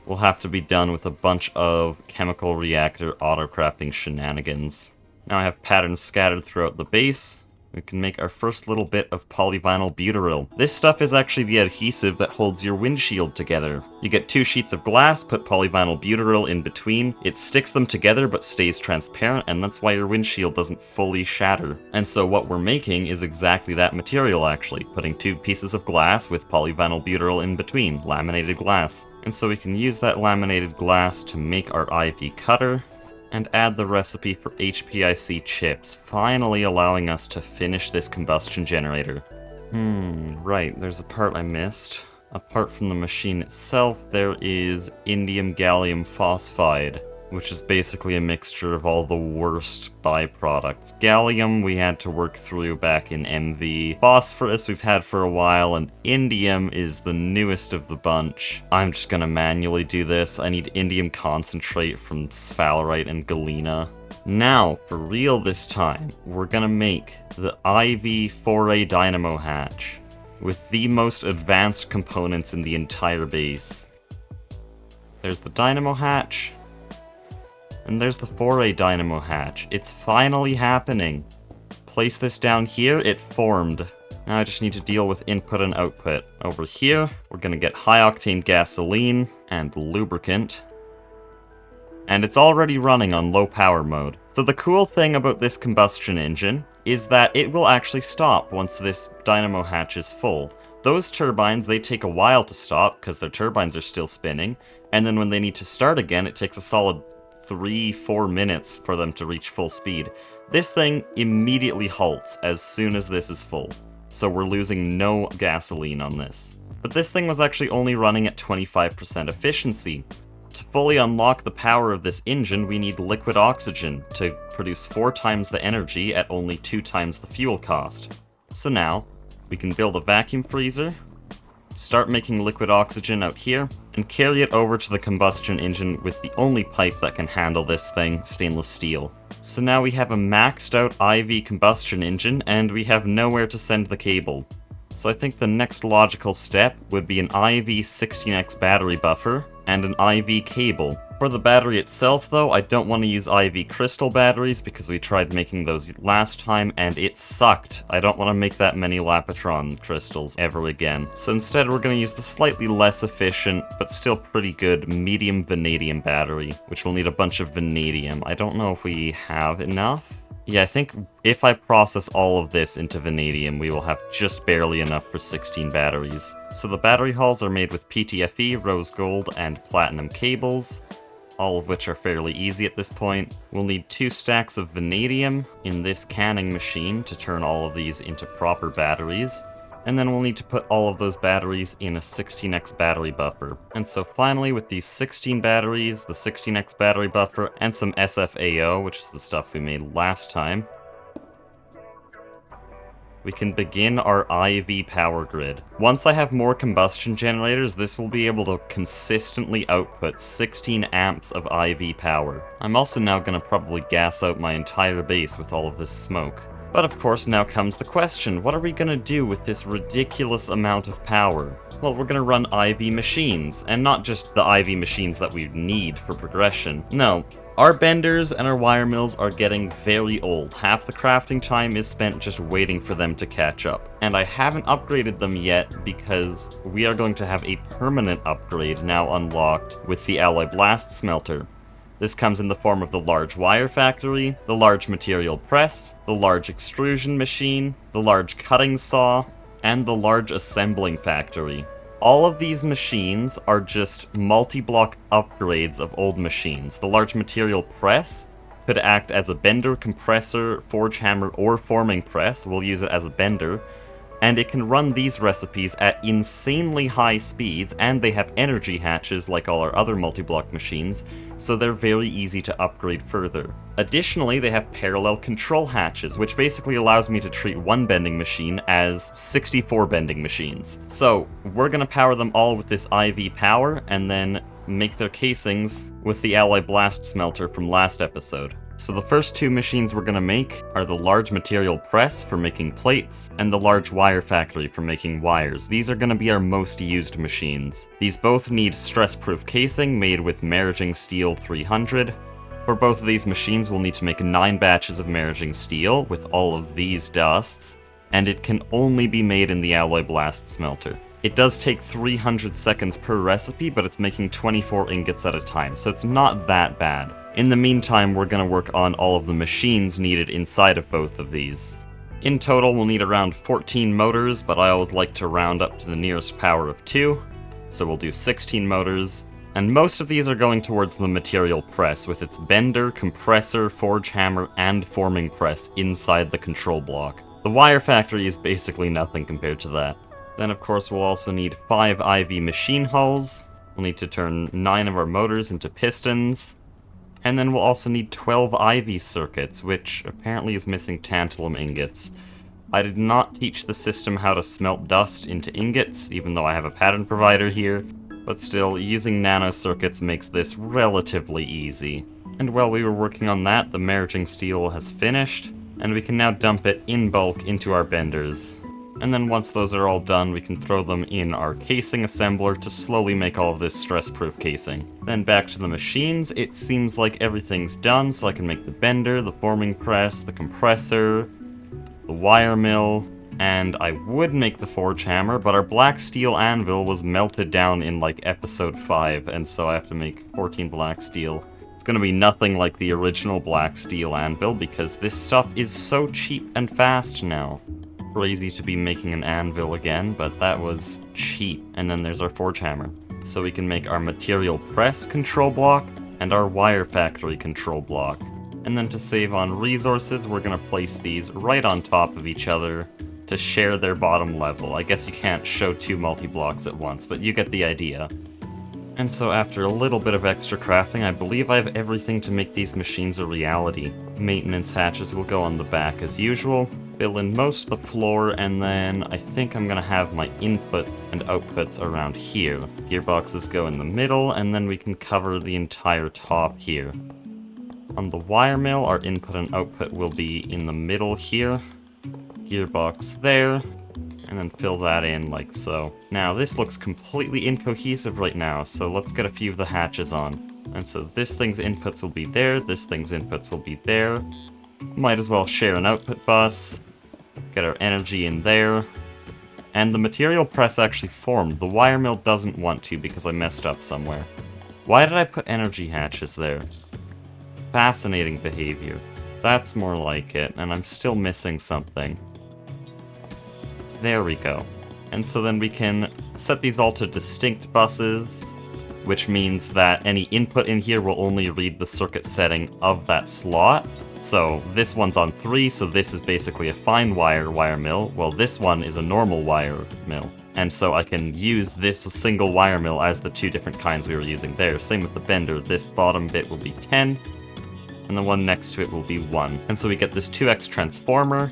will have to be done with a bunch of chemical reactor autocrafting shenanigans. Now I have patterns scattered throughout the base. We can make our first little bit of polyvinyl butyryl. This stuff is actually the adhesive that holds your windshield together. You get 2 sheets of glass, put polyvinyl butyryl in between, it sticks them together but stays transparent, and that's why your windshield doesn't fully shatter. And so what we're making is exactly that material actually, putting 2 pieces of glass with polyvinyl butyryl in between, laminated glass. And so we can use that laminated glass to make our IV cutter, and add the recipe for HPIC chips, finally allowing us to finish this combustion generator. Right, there's a part I missed. Apart from the machine itself, there is indium gallium phosphide, which is basically a mixture of all the worst byproducts. Gallium we had to work through back in MV. Phosphorus we've had for a while, and indium is the newest of the bunch. I'm just gonna manually do this. I need indium concentrate from sphalerite and galena. Now, for real this time, we're gonna make the IV 4A dynamo hatch with the most advanced components in the entire base. There's the dynamo hatch. And there's the 4A dynamo hatch. It's finally happening. Place this down here, it formed. Now I just need to deal with input and output. Over here, we're gonna get high octane gasoline and lubricant. And it's already running on low power mode. So the cool thing about this combustion engine is that it will actually stop once this dynamo hatch is full. Those turbines, they take a while to stop, because their turbines are still spinning, and then when they need to start again, it takes a solid 3-4 minutes for them to reach full speed. This thing immediately halts as soon as this is full, so we're losing no gasoline on this. But this thing was actually only running at 25% efficiency. To fully unlock the power of this engine, we need liquid oxygen to produce 4 times the energy at only 2 times the fuel cost. So now, we can build a vacuum freezer, start making liquid oxygen out here, and carry it over to the combustion engine with the only pipe that can handle this thing, stainless steel. So now we have a maxed out IV combustion engine, and we have nowhere to send the cable. So I think the next logical step would be an IV 16X battery buffer, and an IV cable. For the battery itself though, I don't want to use IV crystal batteries because we tried making those last time and it sucked. I don't want to make that many Lapitron crystals ever again. So instead we're going to use the slightly less efficient, but still pretty good, medium vanadium battery, which will need a bunch of vanadium. I don't know if we have enough. Yeah, I think if I process all of this into vanadium, we will have just barely enough for 16 batteries. So the battery hulls are made with PTFE, rose gold, and platinum cables, all of which are fairly easy at this point. We'll need 2 stacks of vanadium in this canning machine to turn all of these into proper batteries. And then we'll need to put all of those batteries in a 16X battery buffer. And so finally, with these 16 batteries, the 16X battery buffer, and some SFAO, which is the stuff we made last time, we can begin our IV power grid. Once I have more combustion generators, this will be able to consistently output 16 amps of IV power. I'm also now going to probably gas out my entire base with all of this smoke. But of course now comes the question, what are we gonna do with this ridiculous amount of power? Well, we're gonna run IV machines, and not just the IV machines that we need for progression. No, our benders and our wire mills are getting very old. Half the crafting time is spent just waiting for them to catch up. And I haven't upgraded them yet because we are going to have a permanent upgrade now unlocked with the alloy blast smelter. This comes in the form of the large wire factory, the large material press, the large extrusion machine, the large cutting saw, and the large assembling factory. All of these machines are just multi-block upgrades of old machines. The large material press could act as a bender, compressor, forge hammer, or forming press. We'll use it as a bender. And it can run these recipes at insanely high speeds, and they have energy hatches like all our other multi-block machines, so they're very easy to upgrade further. Additionally, they have parallel control hatches, which basically allows me to treat one bending machine as 64 bending machines. So, we're gonna power them all with this IV power, and then make their casings with the alloy blast smelter from last episode. So the first 2 machines we're going to make are the large material press for making plates, and the large wire factory for making wires. These are going to be our most used machines. These both need stress-proof casing made with Merging Steel 300. For both of these machines we'll need to make 9 batches of Merging Steel with all of these dusts, and it can only be made in the alloy blast smelter. It does take 300 seconds per recipe, but it's making 24 ingots at a time, so it's not that bad. In the meantime, we're going to work on all of the machines needed inside of both of these. In total, we'll need around 14 motors, but I always like to round up to the nearest power of 2, so we'll do 16 motors. And most of these are going towards the material press, with its bender, compressor, forge hammer, and forming press inside the control block. The wire factory is basically nothing compared to that. Then of course we'll also need 5 IV machine hulls, we'll need to turn 9 of our motors into pistons, and then we'll also need 12 IV circuits, which apparently is missing tantalum ingots. I did not teach the system how to smelt dust into ingots, even though I have a pattern provider here, but still, using nano circuits makes this relatively easy. And while we were working on that, the merging steel has finished, and we can now dump it in bulk into our benders. And then once those are all done, we can throw them in our casing assembler to slowly make all of this stress-proof casing. Then back to the machines, it seems like everything's done, so I can make the bender, the forming press, the compressor, the wire mill, and I would make the forge hammer, but our black steel anvil was melted down in like episode 5, and so I have to make 14 black steel. It's gonna be nothing like the original black steel anvil, because this stuff is so cheap and fast now. crazy to be making an anvil again, but that was cheap. And then there's our forge hammer. So we can make our material press control block and our wire factory control block. And then to save on resources, we're going to place these right on top of each other to share their bottom level. I guess you can't show two multi-blocks at once, but you get the idea. And so after a little bit of extra crafting, I believe I have everything to make these machines a reality. Maintenance hatches will go on the back as usual, fill in most of the floor, and then I think I'm going to have my input and outputs around here. Gearboxes go in the middle, and then we can cover the entire top here. On the wire mill, our input and output will be in the middle here. Gearbox there, and then fill that in like so. Now, this looks completely incohesive right now, so let's get a few of the hatches on. And so this thing's inputs will be there, this thing's inputs will be there. Might as well share an output bus. Get our energy in there. And the material press actually formed. The wire mill doesn't want to because I messed up somewhere. Why did I put energy hatches there? Fascinating behavior. That's more like it, and I'm still missing something. There we go. And so then we can set these all to distinct buses, which means that any input in here will only read the circuit setting of that slot. So this one's on 3, so this is basically a fine wire mill, while this one is a normal wire mill. And so I can use this single wire mill as the two different kinds we were using there. Same with the bender, this bottom bit will be 10, and the one next to it will be 1. And so we get this 2x transformer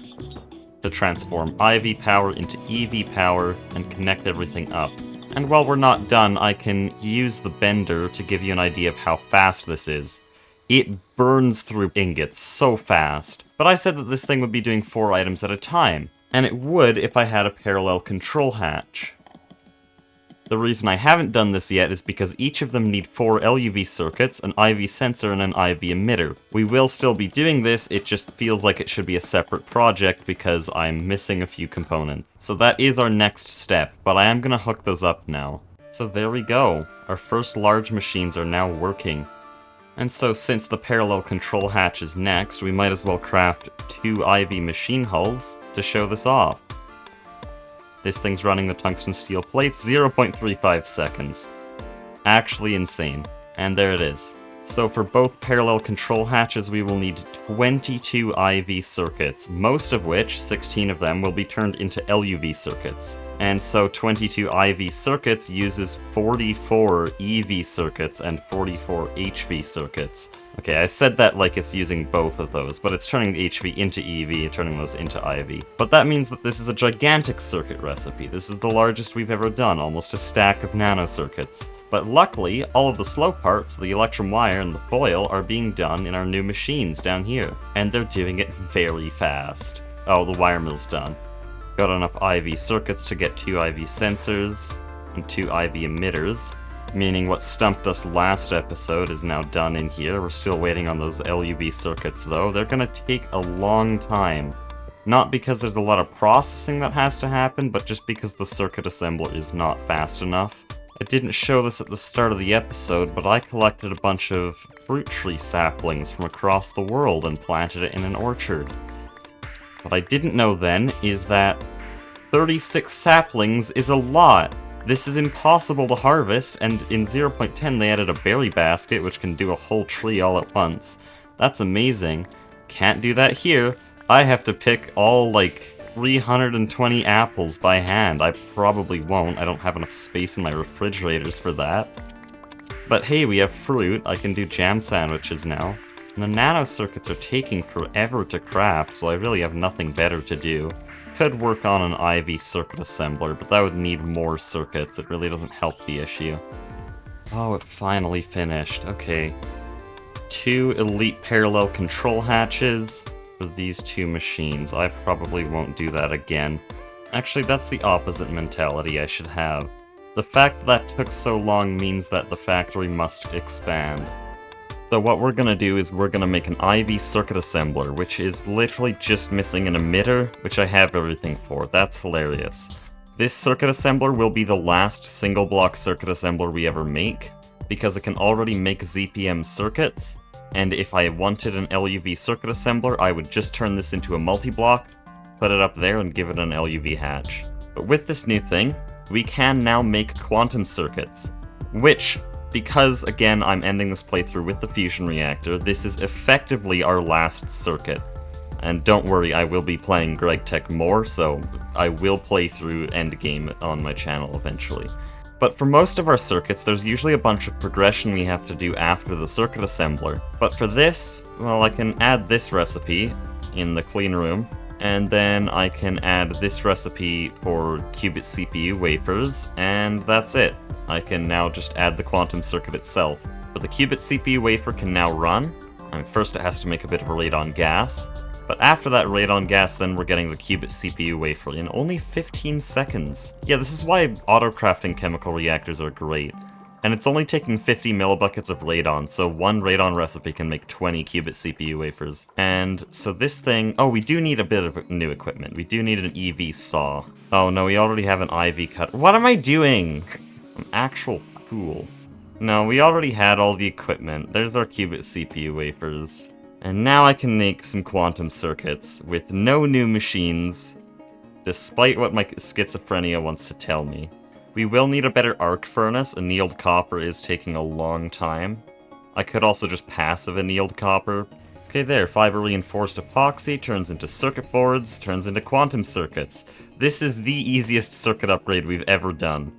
to transform IV power into EV power and connect everything up. And while we're not done, I can use the bender to give you an idea of how fast this is. It burns through ingots so fast. But I said that this thing would be doing 4 items at a time, and it would if I had a parallel control hatch. The reason I haven't done this yet is because each of them need 4 LUV circuits, an IV sensor, and an IV emitter. We will still be doing this, it just feels like it should be a separate project because I'm missing a few components. So that is our next step, but I am going to hook those up now. So there we go. Our first large machines are now working. And so since the parallel control hatch is next, we might as well craft 2 IV machine hulls to show this off. This thing's running the tungsten steel plates, 0.35 seconds. Actually insane. And there it is. So for both parallel control hatches, we will need 22 IV circuits, most of which, 16 of them, will be turned into LUV circuits. And so 22 IV circuits uses 44 EV circuits and 44 HV circuits. Okay, I said that like it's using both of those, but it's turning the HV into EV, turning those into IV. But that means that this is a gigantic circuit recipe. This is the largest we've ever done, almost a stack of nanocircuits. But luckily, all of the slow parts, the electrum wire and the foil, are being done in our new machines down here. And they're doing it very fast. Oh, the wire mill's done. Got enough IV circuits to get 2 IV sensors and 2 IV emitters. Meaning what stumped us last episode is now done in here. We're still waiting on those LUV circuits though. They're gonna take a long time. Not because there's a lot of processing that has to happen, but just because the circuit assembler is not fast enough. I didn't show this at the start of the episode, but I collected a bunch of fruit tree saplings from across the world and planted it in an orchard. What I didn't know then is that 36 saplings is a lot. This is impossible to harvest, and in 0.10 they added a berry basket, which can do a whole tree all at once. That's amazing. Can't do that here. I have to pick all, like, 320 apples by hand. I probably won't. I don't have enough space in my refrigerators for that. But hey, we have fruit. I can do jam sandwiches now. And the nano circuits are taking forever to craft, so I really have nothing better to do. Could work on an IV circuit assembler, but that would need more circuits. It really doesn't help the issue. Oh, it finally finished. Okay. 2 elite parallel control hatches for these 2 machines. I probably won't do that again. Actually, that's the opposite mentality I should have. The fact that took so long means that the factory must expand. So what we're gonna do is we're gonna make an IV circuit assembler, which is literally just missing an emitter, which I have everything for. That's hilarious. This circuit assembler will be the last single block circuit assembler we ever make, because it can already make ZPM circuits, and if I wanted an LUV circuit assembler, I would just turn this into a multiblock, put it up there and give it an LUV hatch. But with this new thing, we can now make quantum circuits, which, because again I'm ending this playthrough with the fusion reactor, this is effectively our last circuit. And don't worry, I will be playing GregTech more, so I will play through Endgame on my channel eventually. But for most of our circuits, there's usually a bunch of progression we have to do after the circuit assembler. But for this, well, I can add this recipe in the Cleanroom, and then I can add this recipe for qubit CPU wafers, and that's it. I can now just add the quantum circuit itself. But the qubit CPU wafer can now run. First it has to make a bit of a radon gas. But after that radon gas, then we're getting the qubit CPU wafer in only 15 seconds. Yeah, this is why auto-crafting chemical reactors are great. And it's only taking 50 millibuckets of radon, so one radon recipe can make 20 qubit CPU wafers. And so this thing... Oh, we do need a bit of new equipment. We do need an EV saw. Oh no, we already have an IV cutter. What am I doing? An actual fool. No, we already had all the equipment. There's our qubit CPU wafers. And now I can make some quantum circuits with no new machines, despite what my schizophrenia wants to tell me. We will need a better arc furnace. Annealed copper is taking a long time. I could also just passive annealed copper. Okay, there, fiber reinforced epoxy turns into circuit boards, turns into quantum circuits. This is the easiest circuit upgrade we've ever done.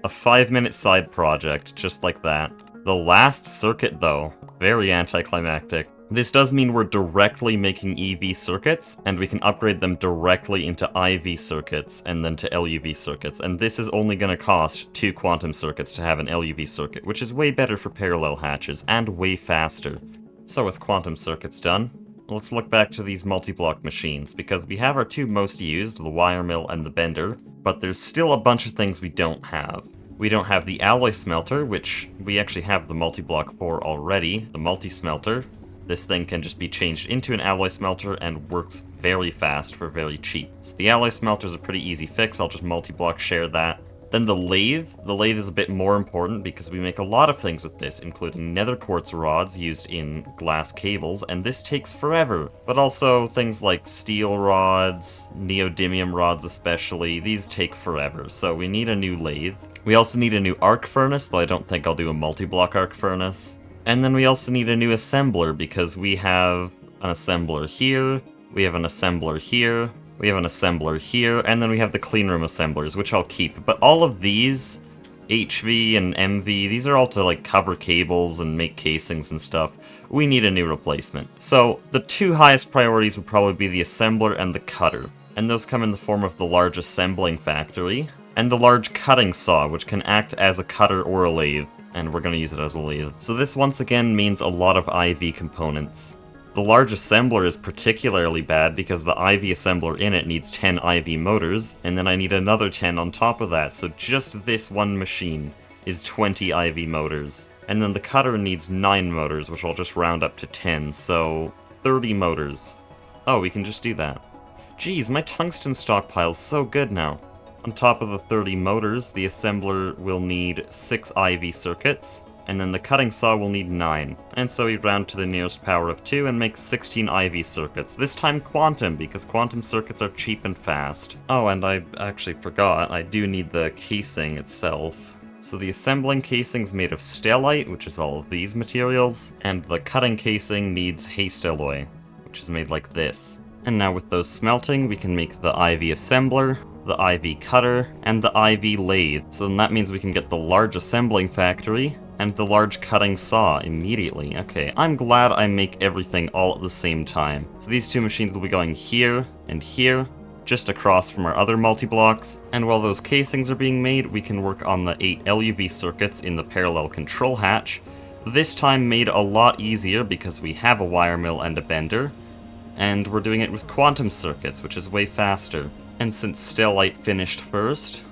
A 5-minute side project, just like that. The last circuit, though, very anticlimactic. This does mean we're directly making EV circuits, and we can upgrade them directly into IV circuits, and then to LUV circuits, and this is only going to cost 2 quantum circuits to have an LUV circuit, which is way better for parallel hatches, and way faster. So with quantum circuits done, let's look back to these multi-block machines, because we have our 2 most used, the wire mill and the bender, but there's still a bunch of things we don't have. We don't have the alloy smelter, which we actually have the multi-block for already, the multi-smelter. This thing can just be changed into an alloy smelter and works very fast for very cheap. So the alloy smelter is a pretty easy fix, I'll just multi-block share that. Then the lathe. The lathe is a bit more important because we make a lot of things with this, including nether quartz rods used in glass cables, and this takes forever. But also things like steel rods, neodymium rods especially, these take forever, so we need a new lathe. We also need a new arc furnace, though I don't think I'll do a multi-block arc furnace. And then we also need a new assembler, because we have an assembler here, we have an assembler here, we have an assembler here, and then we have the cleanroom assemblers, which I'll keep. But all of these, HV and MV, these are all to like cover cables and make casings and stuff. We need a new replacement. So the 2 highest priorities would probably be the assembler and the cutter. And those come in the form of the large assembling factory, and the large cutting saw, which can act as a cutter or a lathe. And we're going to use it as a lathe. So this once again means a lot of IV components. The large assembler is particularly bad because the IV assembler in it needs 10 IV motors, and then I need another 10 on top of that, so just this one machine is 20 IV motors. And then the cutter needs 9 motors, which I'll just round up to 10, so 30 motors. Oh, we can just do that. Geez, my tungsten stockpile's so good now. On top of the 30 motors, the assembler will need 6 IV circuits, and then the cutting saw will need 9. And so we round to the nearest power of 2 and make 16 IV circuits, this time quantum, because quantum circuits are cheap and fast. Oh, and I actually forgot, I do need the casing itself. So the assembling casing's made of stellite, which is all of these materials, and the cutting casing needs hastelloy, which is made like this. And now with those smelting, we can make the IV assembler, the IV cutter, and the IV lathe. So then that means we can get the large assembling factory and the large cutting saw immediately. Okay, I'm glad I make everything all at the same time. So these 2 machines will be going here and here, just across from our other multi-blocks. And while those casings are being made, we can work on the 8 LUV circuits in the parallel control hatch. This time made a lot easier because we have a wire mill and a bender, and we're doing it with quantum circuits, which is way faster. And since stellite finished first,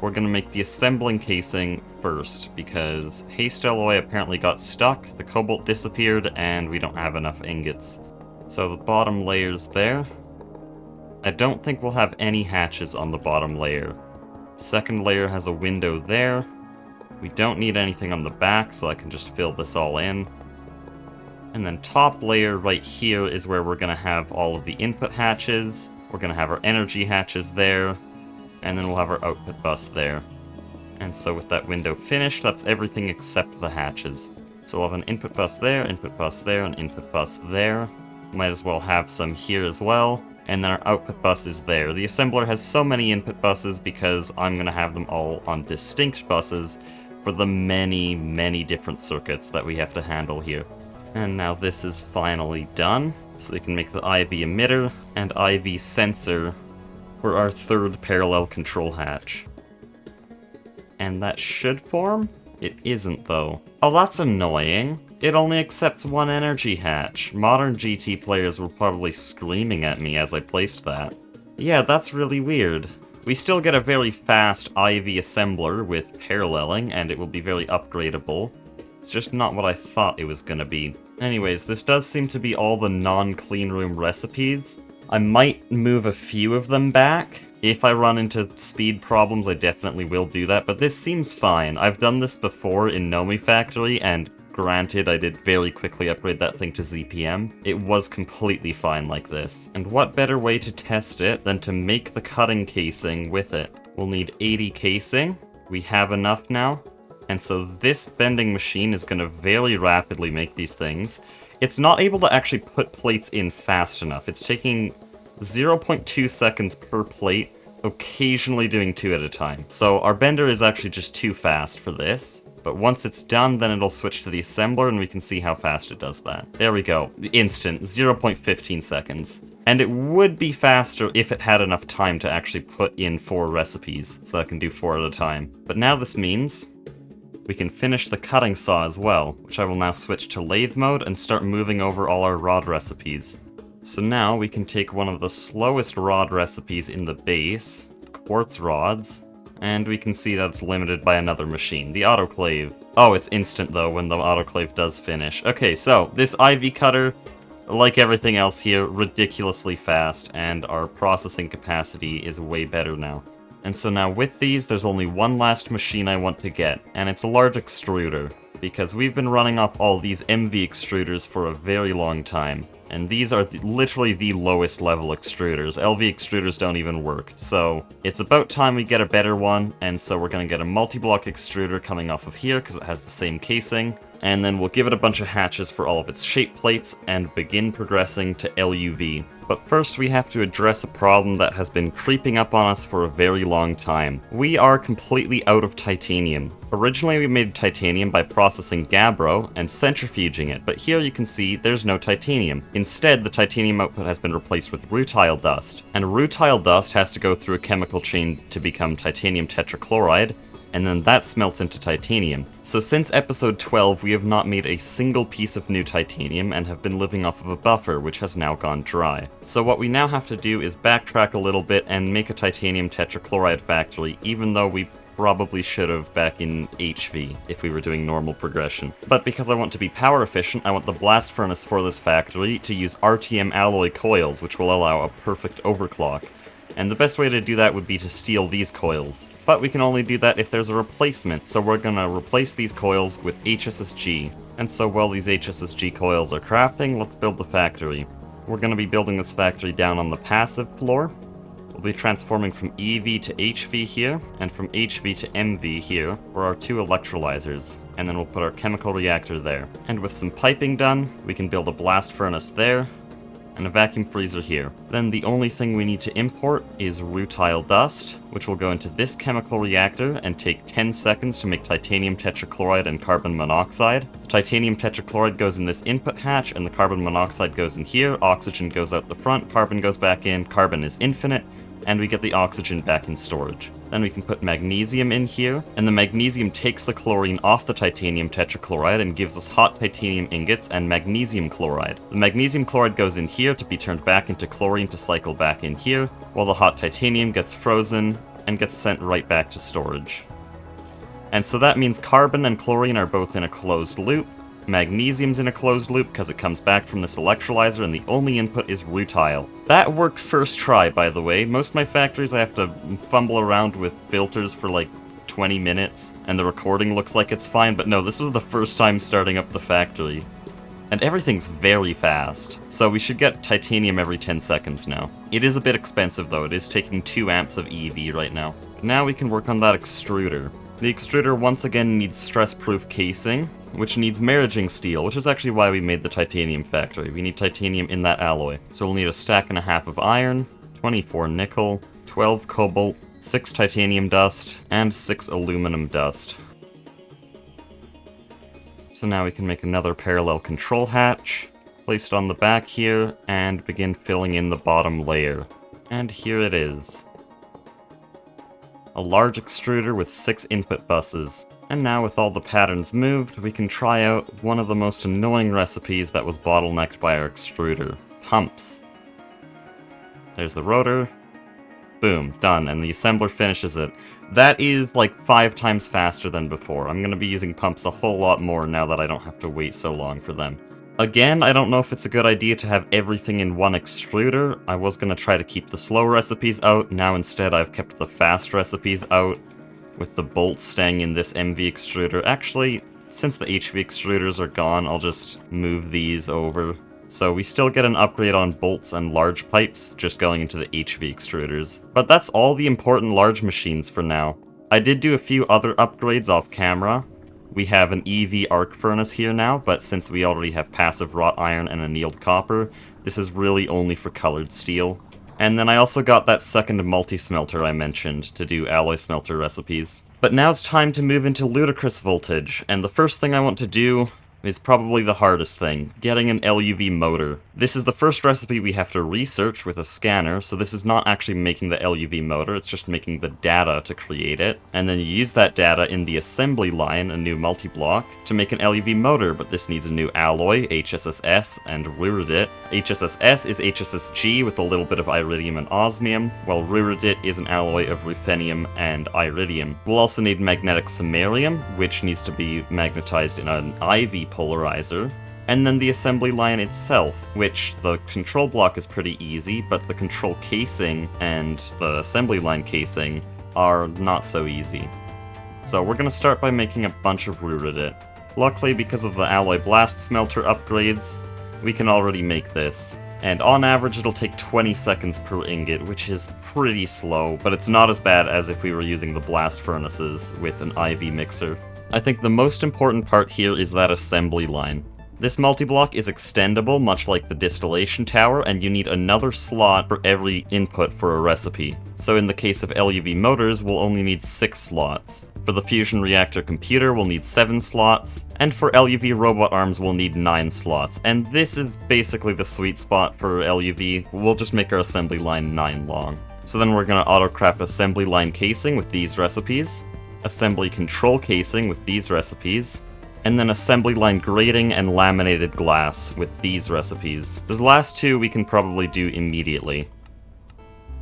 we're going to make the assembling casing first, because hastelloy apparently got stuck, the cobalt disappeared, and we don't have enough ingots. So the bottom layer's there. I don't think we'll have any hatches on the bottom layer. Second layer has a window there. We don't need anything on the back, so I can just fill this all in. And then top layer right here is where we're going to have all of the input hatches. We're going to have our energy hatches there, and then we'll have our output bus there. And so with that window finished, that's everything except the hatches. So we'll have an input bus there, input bus there, an input bus there. Might as well have some here as well. And then our output bus is there. The assembler has so many input buses because I'm going to have them all on distinct buses for the many, many different circuits that we have to handle here. And now this is finally done. So we can make the IV emitter and IV sensor for our third parallel control hatch. And that should form? It isn't though. Oh, that's annoying. It only accepts one energy hatch. Modern GT players were probably screaming at me as I placed that. Yeah, that's really weird. We still get a very fast IV assembler with paralleling, and it will be very upgradable. It's just not what I thought it was gonna be. Anyways, this does seem to be all the non-cleanroom recipes. I might move a few of them back. If I run into speed problems, I definitely will do that, but this seems fine. I've done this before in Nomi Factory, and granted, I did very quickly upgrade that thing to ZPM. It was completely fine like this. And what better way to test it than to make the cutting casing with it? We'll need 80 casing. We have enough now. And so this bending machine is going to very rapidly make these things. It's not able to actually put plates in fast enough. It's taking 0.2 seconds per plate, occasionally doing 2 at a time. So our bender is actually just too fast for this. But once it's done, then it'll switch to the assembler and we can see how fast it does that. There we go. Instant. 0.15 seconds. And it would be faster if it had enough time to actually put in 4 recipes, so that it can do 4 at a time. But now this means we can finish the cutting saw as well, which I will now switch to lathe mode and start moving over all our rod recipes. So now we can take one of the slowest rod recipes in the base, quartz rods, and we can see that it's limited by another machine, the autoclave. Oh, it's instant though when the autoclave does finish. Okay, so this IV cutter, like everything else here, ridiculously fast, and our processing capacity is way better now. And so now with these, there's only one last machine I want to get, and it's a large extruder, because we've been running off all these MV extruders for a very long time. And these are literally the lowest level extruders. LV extruders don't even work. So it's about time we get a better one, and so we're going to get a multiblock extruder coming off of here because it has the same casing. And then we'll give it a bunch of hatches for all of its shape plates and begin progressing to LUV. But first we have to address a problem that has been creeping up on us for a very long time. We are completely out of titanium. Originally we made titanium by processing gabbro and centrifuging it, but here you can see there's no titanium. Instead, the titanium output has been replaced with rutile dust, and rutile dust has to go through a chemical chain to become titanium tetrachloride, and then that smelts into titanium. So since episode 12, we have not made a single piece of new titanium and have been living off of a buffer, which has now gone dry. So what we now have to do is backtrack a little bit and make a titanium tetrachloride factory, even though we probably should have back in HV if we were doing normal progression. But because I want to be power efficient, I want the blast furnace for this factory to use RTM alloy coils, which will allow a perfect overclock. And the best way to do that would be to steal these coils. But we can only do that if there's a replacement, so we're gonna replace these coils with HSSG. And so while these HSSG coils are crafting, let's build the factory. We're gonna be building this factory down on the passive floor. We'll be transforming from EV to HV here, and from HV to MV here, for our 2 electrolyzers. And then we'll put our chemical reactor there. And with some piping done, we can build a blast furnace there, and a vacuum freezer here. Then the only thing we need to import is rutile dust, which will go into this chemical reactor and take 10 seconds to make titanium tetrachloride and carbon monoxide. The titanium tetrachloride goes in this input hatch, and the carbon monoxide goes in here, oxygen goes out the front, carbon goes back in, carbon is infinite, and we get the oxygen back in storage. Then we can put magnesium in here, and the magnesium takes the chlorine off the titanium tetrachloride and gives us hot titanium ingots and magnesium chloride. The magnesium chloride goes in here to be turned back into chlorine to cycle back in here, while the hot titanium gets frozen and gets sent right back to storage. And so that means carbon and chlorine are both in a closed loop, magnesium's in a closed loop because it comes back from this electrolyzer, and the only input is rutile. That worked first try, by the way. Most of my factories I have to fumble around with filters for like 20 minutes, and the recording looks like it's fine, but no, this was the first time starting up the factory. And everything's very fast, so we should get titanium every 10 seconds now. It is a bit expensive though, it is taking 2 amps of EV right now. Now we can work on that extruder. The extruder once again needs stress-proof casing, which needs marriaging steel, which is actually why we made the titanium factory. We need titanium in that alloy. So we'll need a stack and a half of iron, 24 nickel, 12 cobalt, 6 titanium dust, and 6 aluminum dust. So now we can make another parallel control hatch, place it on the back here, and begin filling in the bottom layer. And here it is. A large extruder with 6 input buses. And now with all the patterns moved, we can try out one of the most annoying recipes that was bottlenecked by our extruder. Pumps. There's the rotor. Boom, done, and the assembler finishes it. That is like 5 times faster than before. I'm gonna be using pumps a whole lot more now that I don't have to wait so long for them. Again, I don't know if it's a good idea to have everything in one extruder. I was gonna try to keep the slow recipes out, now instead I've kept the fast recipes out, with the bolts staying in this MV extruder. Actually, since the HV extruders are gone, I'll just move these over. So we still get an upgrade on bolts and large pipes, just going into the HV extruders. But that's all the important large machines for now. I did do a few other upgrades off camera. We have an EV arc furnace here now, but since we already have passive wrought iron and annealed copper, this is really only for colored steel. And then I also got that second multi-smelter I mentioned to do alloy smelter recipes. But now it's time to move into Ludicrous voltage, and the first thing I want to do is probably the hardest thing, getting an LUV motor. This is the first recipe we have to research with a scanner, so this is not actually making the LUV motor, it's just making the data to create it. And then you use that data in the assembly line, a new multi-block, to make an LUV motor, but this needs a new alloy, HSSS, and ruridit. HSSS is HSSG with a little bit of iridium and osmium, while ruridit is an alloy of ruthenium and iridium. We'll also need magnetic samarium, which needs to be magnetized in an IV polarizer, and then the assembly line itself, which the control block is pretty easy, but the control casing and the assembly line casing are not so easy. So we're going to start by making a bunch of ruridit. Luckily, because of the alloy blast smelter upgrades, we can already make this. And on average it'll take 20 seconds per ingot, which is pretty slow, but it's not as bad as if we were using the blast furnaces with an IV mixer. I think the most important part here is that assembly line. This multi-block is extendable, much like the distillation tower, and you need another slot for every input for a recipe. So in the case of LUV motors, we'll only need 6 slots. For the fusion reactor computer, we'll need 7 slots, and for LUV robot arms, we'll need 9 slots. And this is basically the sweet spot for LUV. We'll just make our assembly line 9 long. So then we're gonna auto-craft assembly line casing with these recipes, assembly control casing with these recipes, and then assembly line grating and laminated glass with these recipes. Those last two we can probably do immediately,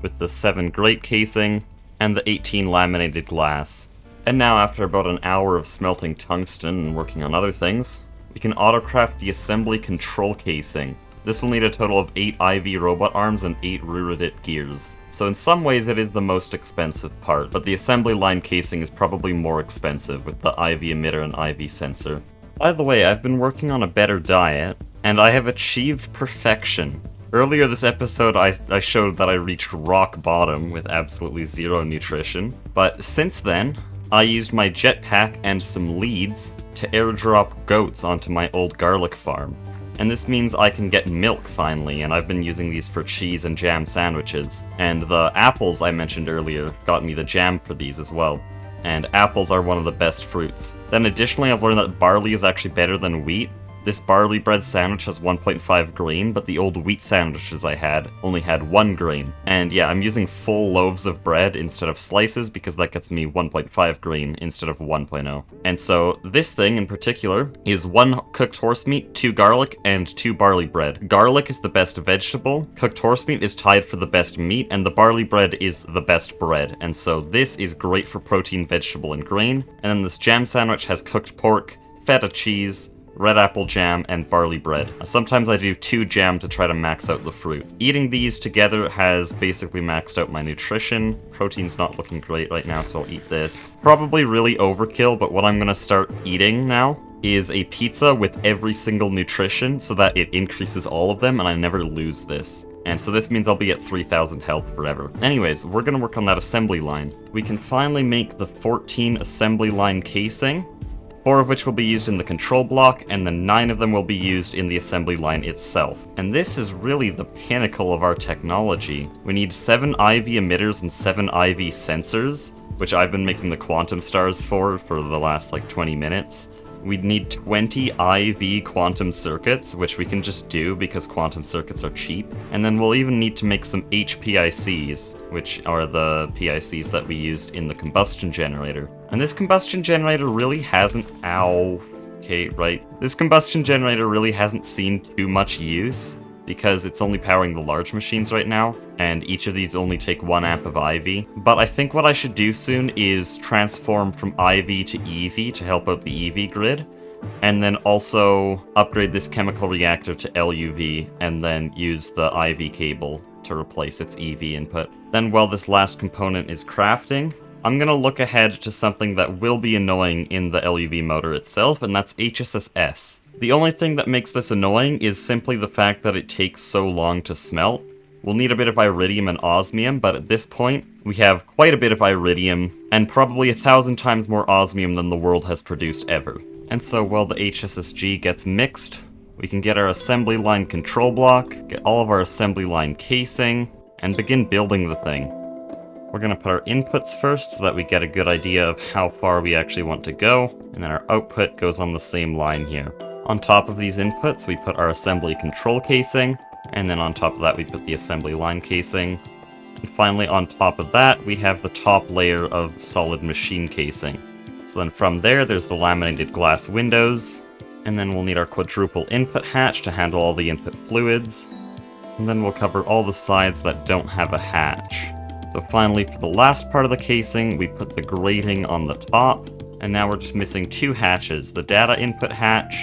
with the 7 grate casing and the 18 laminated glass. And now, after about an hour of smelting tungsten and working on other things, we can autocraft the assembly control casing. This will need a total of 8 IV robot arms and 8 ruridit gears. So in some ways it is the most expensive part, but the assembly line casing is probably more expensive with the IV emitter and IV sensor. By the way, I've been working on a better diet, and I have achieved perfection. Earlier this episode I showed that I reached rock bottom with absolutely 0 nutrition, but since then, I used my jetpack and some leads to airdrop goats onto my old garlic farm. And this means I can get milk finally, and I've been using these for cheese and jam sandwiches. And the apples I mentioned earlier got me the jam for these as well. And apples are one of the best fruits. Then additionally, I've learned that barley is actually better than wheat. This barley bread sandwich has 1.5 grain, but the old wheat sandwiches I had only had 1 grain. And yeah, I'm using full loaves of bread instead of slices because that gets me 1.5 grain instead of 1.0. And so this thing in particular is 1 cooked horse meat, 2 garlic, and 2 barley bread. Garlic is the best vegetable, cooked horse meat is tied for the best meat, and the barley bread is the best bread. And so this is great for protein, vegetable, and grain. And then this jam sandwich has cooked pork, feta cheese, red apple jam, and barley bread. Sometimes I do 2 jam to try to max out the fruit. Eating these together has basically maxed out my nutrition. Protein's not looking great right now, so I'll eat this. Probably really overkill, but what I'm gonna start eating now is a pizza with every single nutrition so that it increases all of them and I never lose this. And so this means I'll be at 3,000 health forever. Anyways, we're gonna work on that assembly line. We can finally make the 14 assembly line casing, 4 of which will be used in the control block, and then 9 of them will be used in the assembly line itself. And this is really the pinnacle of our technology. We need 7 IV emitters and 7 IV sensors, which I've been making the quantum stars for the last like 20 minutes. We'd need 20 IV quantum circuits, which we can just do because quantum circuits are cheap. And then we'll even need to make some HPICs, which are the PICs that we used in the combustion generator. And this combustion generator really hasn't... This combustion generator really hasn't seen too much use, because it's only powering the large machines right now, and each of these only take 1 amp of IV. But I think what I should do soon is transform from IV to EV to help out the EV grid, and then also upgrade this chemical reactor to LUV, and then use the IV cable to replace its EV input. Then while this last component is crafting, I'm gonna look ahead to something that will be annoying in the LUV motor itself, and that's HSS. The only thing that makes this annoying is simply the fact that it takes so long to smelt. We'll need a bit of iridium and osmium, but at this point, we have quite a bit of iridium, and probably 1,000 times more osmium than the world has produced ever. And so while the HSSG gets mixed, we can get our assembly line control block, get all of our assembly line casing, and begin building the thing. We're going to put our inputs first so that we get a good idea of how far we actually want to go, and then our output goes on the same line here. On top of these inputs, we put our assembly control casing, and then on top of that we put the assembly line casing. And finally on top of that, we have the top layer of solid machine casing. So then from there, there's the laminated glass windows, and then we'll need our quadruple input hatch to handle all the input fluids, and then we'll cover all the sides that don't have a hatch. So finally, for the last part of the casing, we put the grating on the top, and now we're just missing 2 hatches, the data input hatch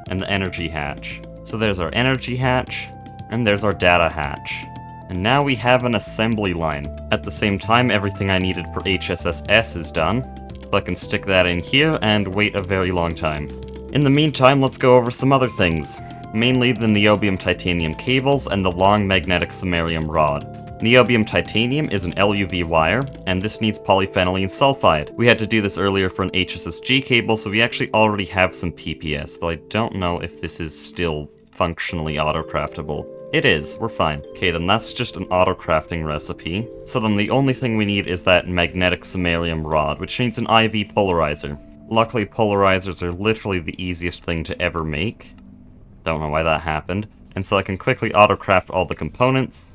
and the energy hatch. So there's our energy hatch, and there's our data hatch. And now we have an assembly line. At the same time, everything I needed for HSSS is done, so I can stick that in here and wait a very long time. In the meantime, let's go over some other things, mainly the niobium titanium cables and the long magnetic samarium rod. Niobium titanium is an LUV wire, and this needs polyphenylene sulfide. We had to do this earlier for an HSSG cable, so we actually already have some PPS, though I don't know if this is still functionally auto-craftable. It is, we're fine. Okay, then that's just an auto-crafting recipe. So then the only thing we need is that magnetic samarium rod, which needs an IV polarizer. Luckily, polarizers are literally the easiest thing to ever make. Don't know why that happened. And so I can quickly auto-craft all the components,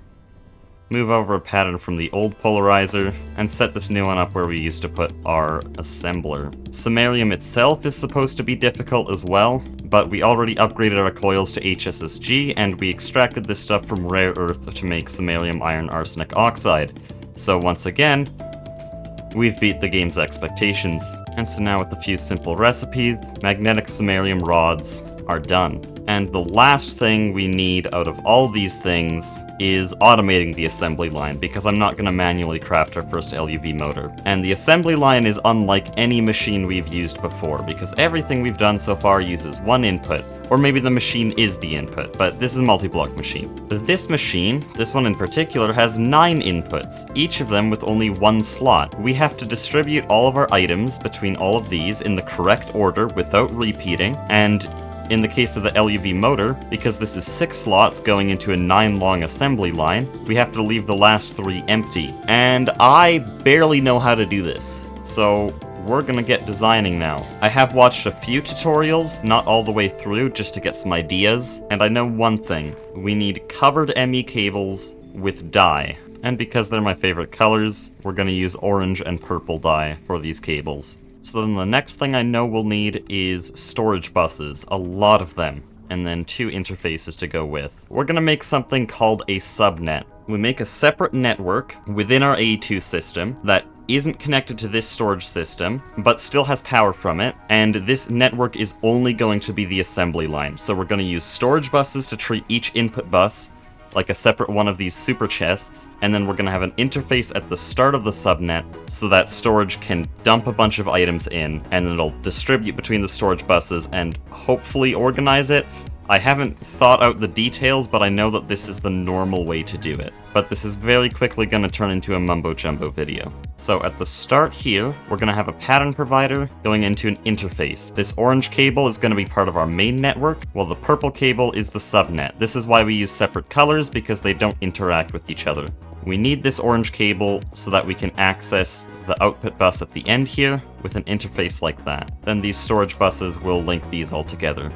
move over a pattern from the old polarizer, and set this new one up where we used to put our assembler. Samarium itself is supposed to be difficult as well, but we already upgraded our coils to HSSG, and we extracted this stuff from rare earth to make samarium iron arsenic oxide. So once again, we've beat the game's expectations. And so now with a few simple recipes, magnetic samarium rods are done. And the last thing we need out of all these things is automating the assembly line, because I'm not going to manually craft our first LUV motor. And the assembly line is unlike any machine we've used before, because everything we've done so far uses 1 input, or maybe the machine is the input, but this is a multi-block machine. This machine, this one in particular, has 9 inputs, each of them with only 1 slot. We have to distribute all of our items between all of these in the correct order without repeating, and in the case of the LUV motor, because this is 6 slots going into a 9-long assembly line, we have to leave the last 3 empty. And I barely know how to do this, so we're gonna get designing now. I have watched a few tutorials, not all the way through, just to get some ideas, and I know one thing. We need covered ME cables with dye. And because they're my favorite colors, we're gonna use orange and purple dye for these cables. So then the next thing I know we'll need is storage buses, a lot of them, and then 2 interfaces to go with. We're gonna make something called a subnet. We make a separate network within our AE2 system that isn't connected to this storage system, but still has power from it, and this network is only going to be the assembly line. So we're gonna use storage buses to treat each input bus like a separate one of these super chests, and then we're going to have an interface at the start of the subnet so that storage can dump a bunch of items in, and it'll distribute between the storage buses and hopefully organize it. I haven't thought out the details, but I know that this is the normal way to do it. But this is very quickly going to turn into a mumbo-jumbo video. So at the start here, we're going to have a pattern provider going into an interface. This orange cable is going to be part of our main network, while the purple cable is the subnet. This is why we use separate colors, because they don't interact with each other. We need this orange cable so that we can access the output bus at the end here with an interface like that. Then these storage buses will link these all together.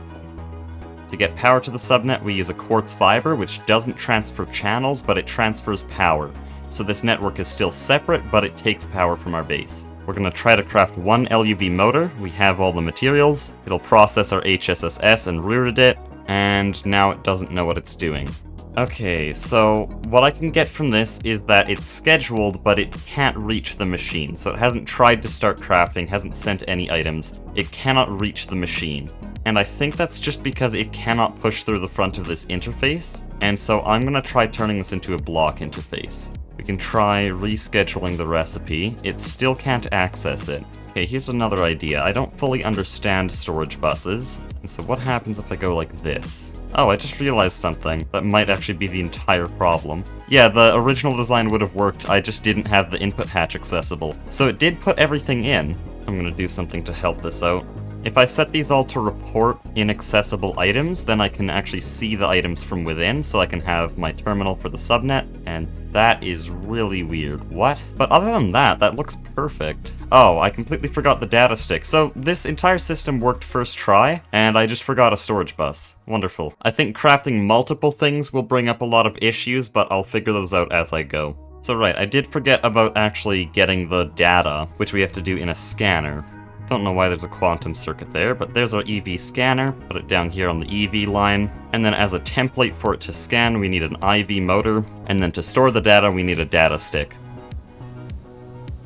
To get power to the subnet, we use a quartz fiber, which doesn't transfer channels, but it transfers power. So this network is still separate, but it takes power from our base. We're going to try to craft one LUV motor. We have all the materials. It'll process our HSSS and rerouted it, and now it doesn't know what it's doing. Okay, so what I can get from this is that it's scheduled, but it can't reach the machine. So it hasn't tried to start crafting, hasn't sent any items. It cannot reach the machine. And I think that's just because it cannot push through the front of this interface. And so I'm going to try turning this into a block interface. We can try rescheduling the recipe. It still can't access it. Okay, here's another idea. I don't fully understand storage buses. And so what happens if I go like this? Oh, I just realized something. That might actually be the entire problem. Yeah, the original design would have worked, I just didn't have the input hatch accessible. So it did put everything in. I'm gonna do something to help this out. If I set these all to report inaccessible items, then I can actually see the items from within, so I can have my terminal for the subnet, and that is really weird. What? But other than that, that looks perfect. Oh, I completely forgot the data stick. So this entire system worked first try, and I just forgot a storage bus. Wonderful. I think crafting multiple things will bring up a lot of issues, but I'll figure those out as I go. So right, I did forget about actually getting the data, which we have to do in a scanner. Don't know why there's a quantum circuit there, but there's our EV scanner. Put it down here on the EV line. And then as a template for it to scan, we need an IV motor. And then to store the data, we need a data stick.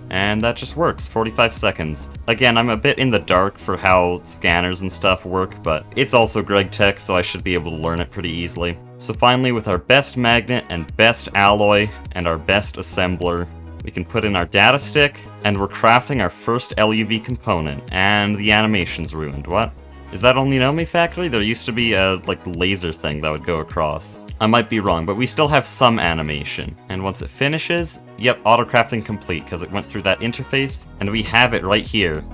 And that just works, 45 seconds. Again, I'm a bit in the dark for how scanners and stuff work, but it's also Greg Tech, so I should be able to learn it pretty easily. So finally, with our best magnet and best alloy and our best assembler, we can put in our data stick, and we're crafting our first LUV component, and the animation's ruined. What? Is that only Nomi Factory? There used to be a, laser thing that would go across. I might be wrong, but we still have some animation. And once it finishes, yep, auto-crafting complete, because it went through that interface, and we have it right here.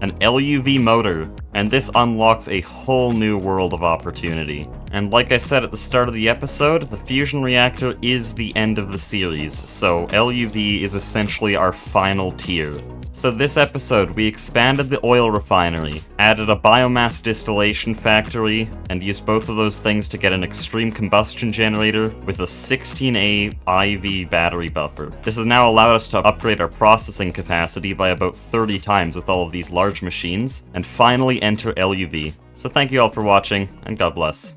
An LUV motor, and this unlocks a whole new world of opportunity. And like I said at the start of the episode, the fusion reactor is the end of the series, so LUV is essentially our final tier. So this episode, we expanded the oil refinery, added a biomass distillation factory, and used both of those things to get an extreme combustion generator with a 16A IV battery buffer. This has now allowed us to upgrade our processing capacity by about 30 times with all of these large machines, and finally enter LUV. So thank you all for watching, and God bless.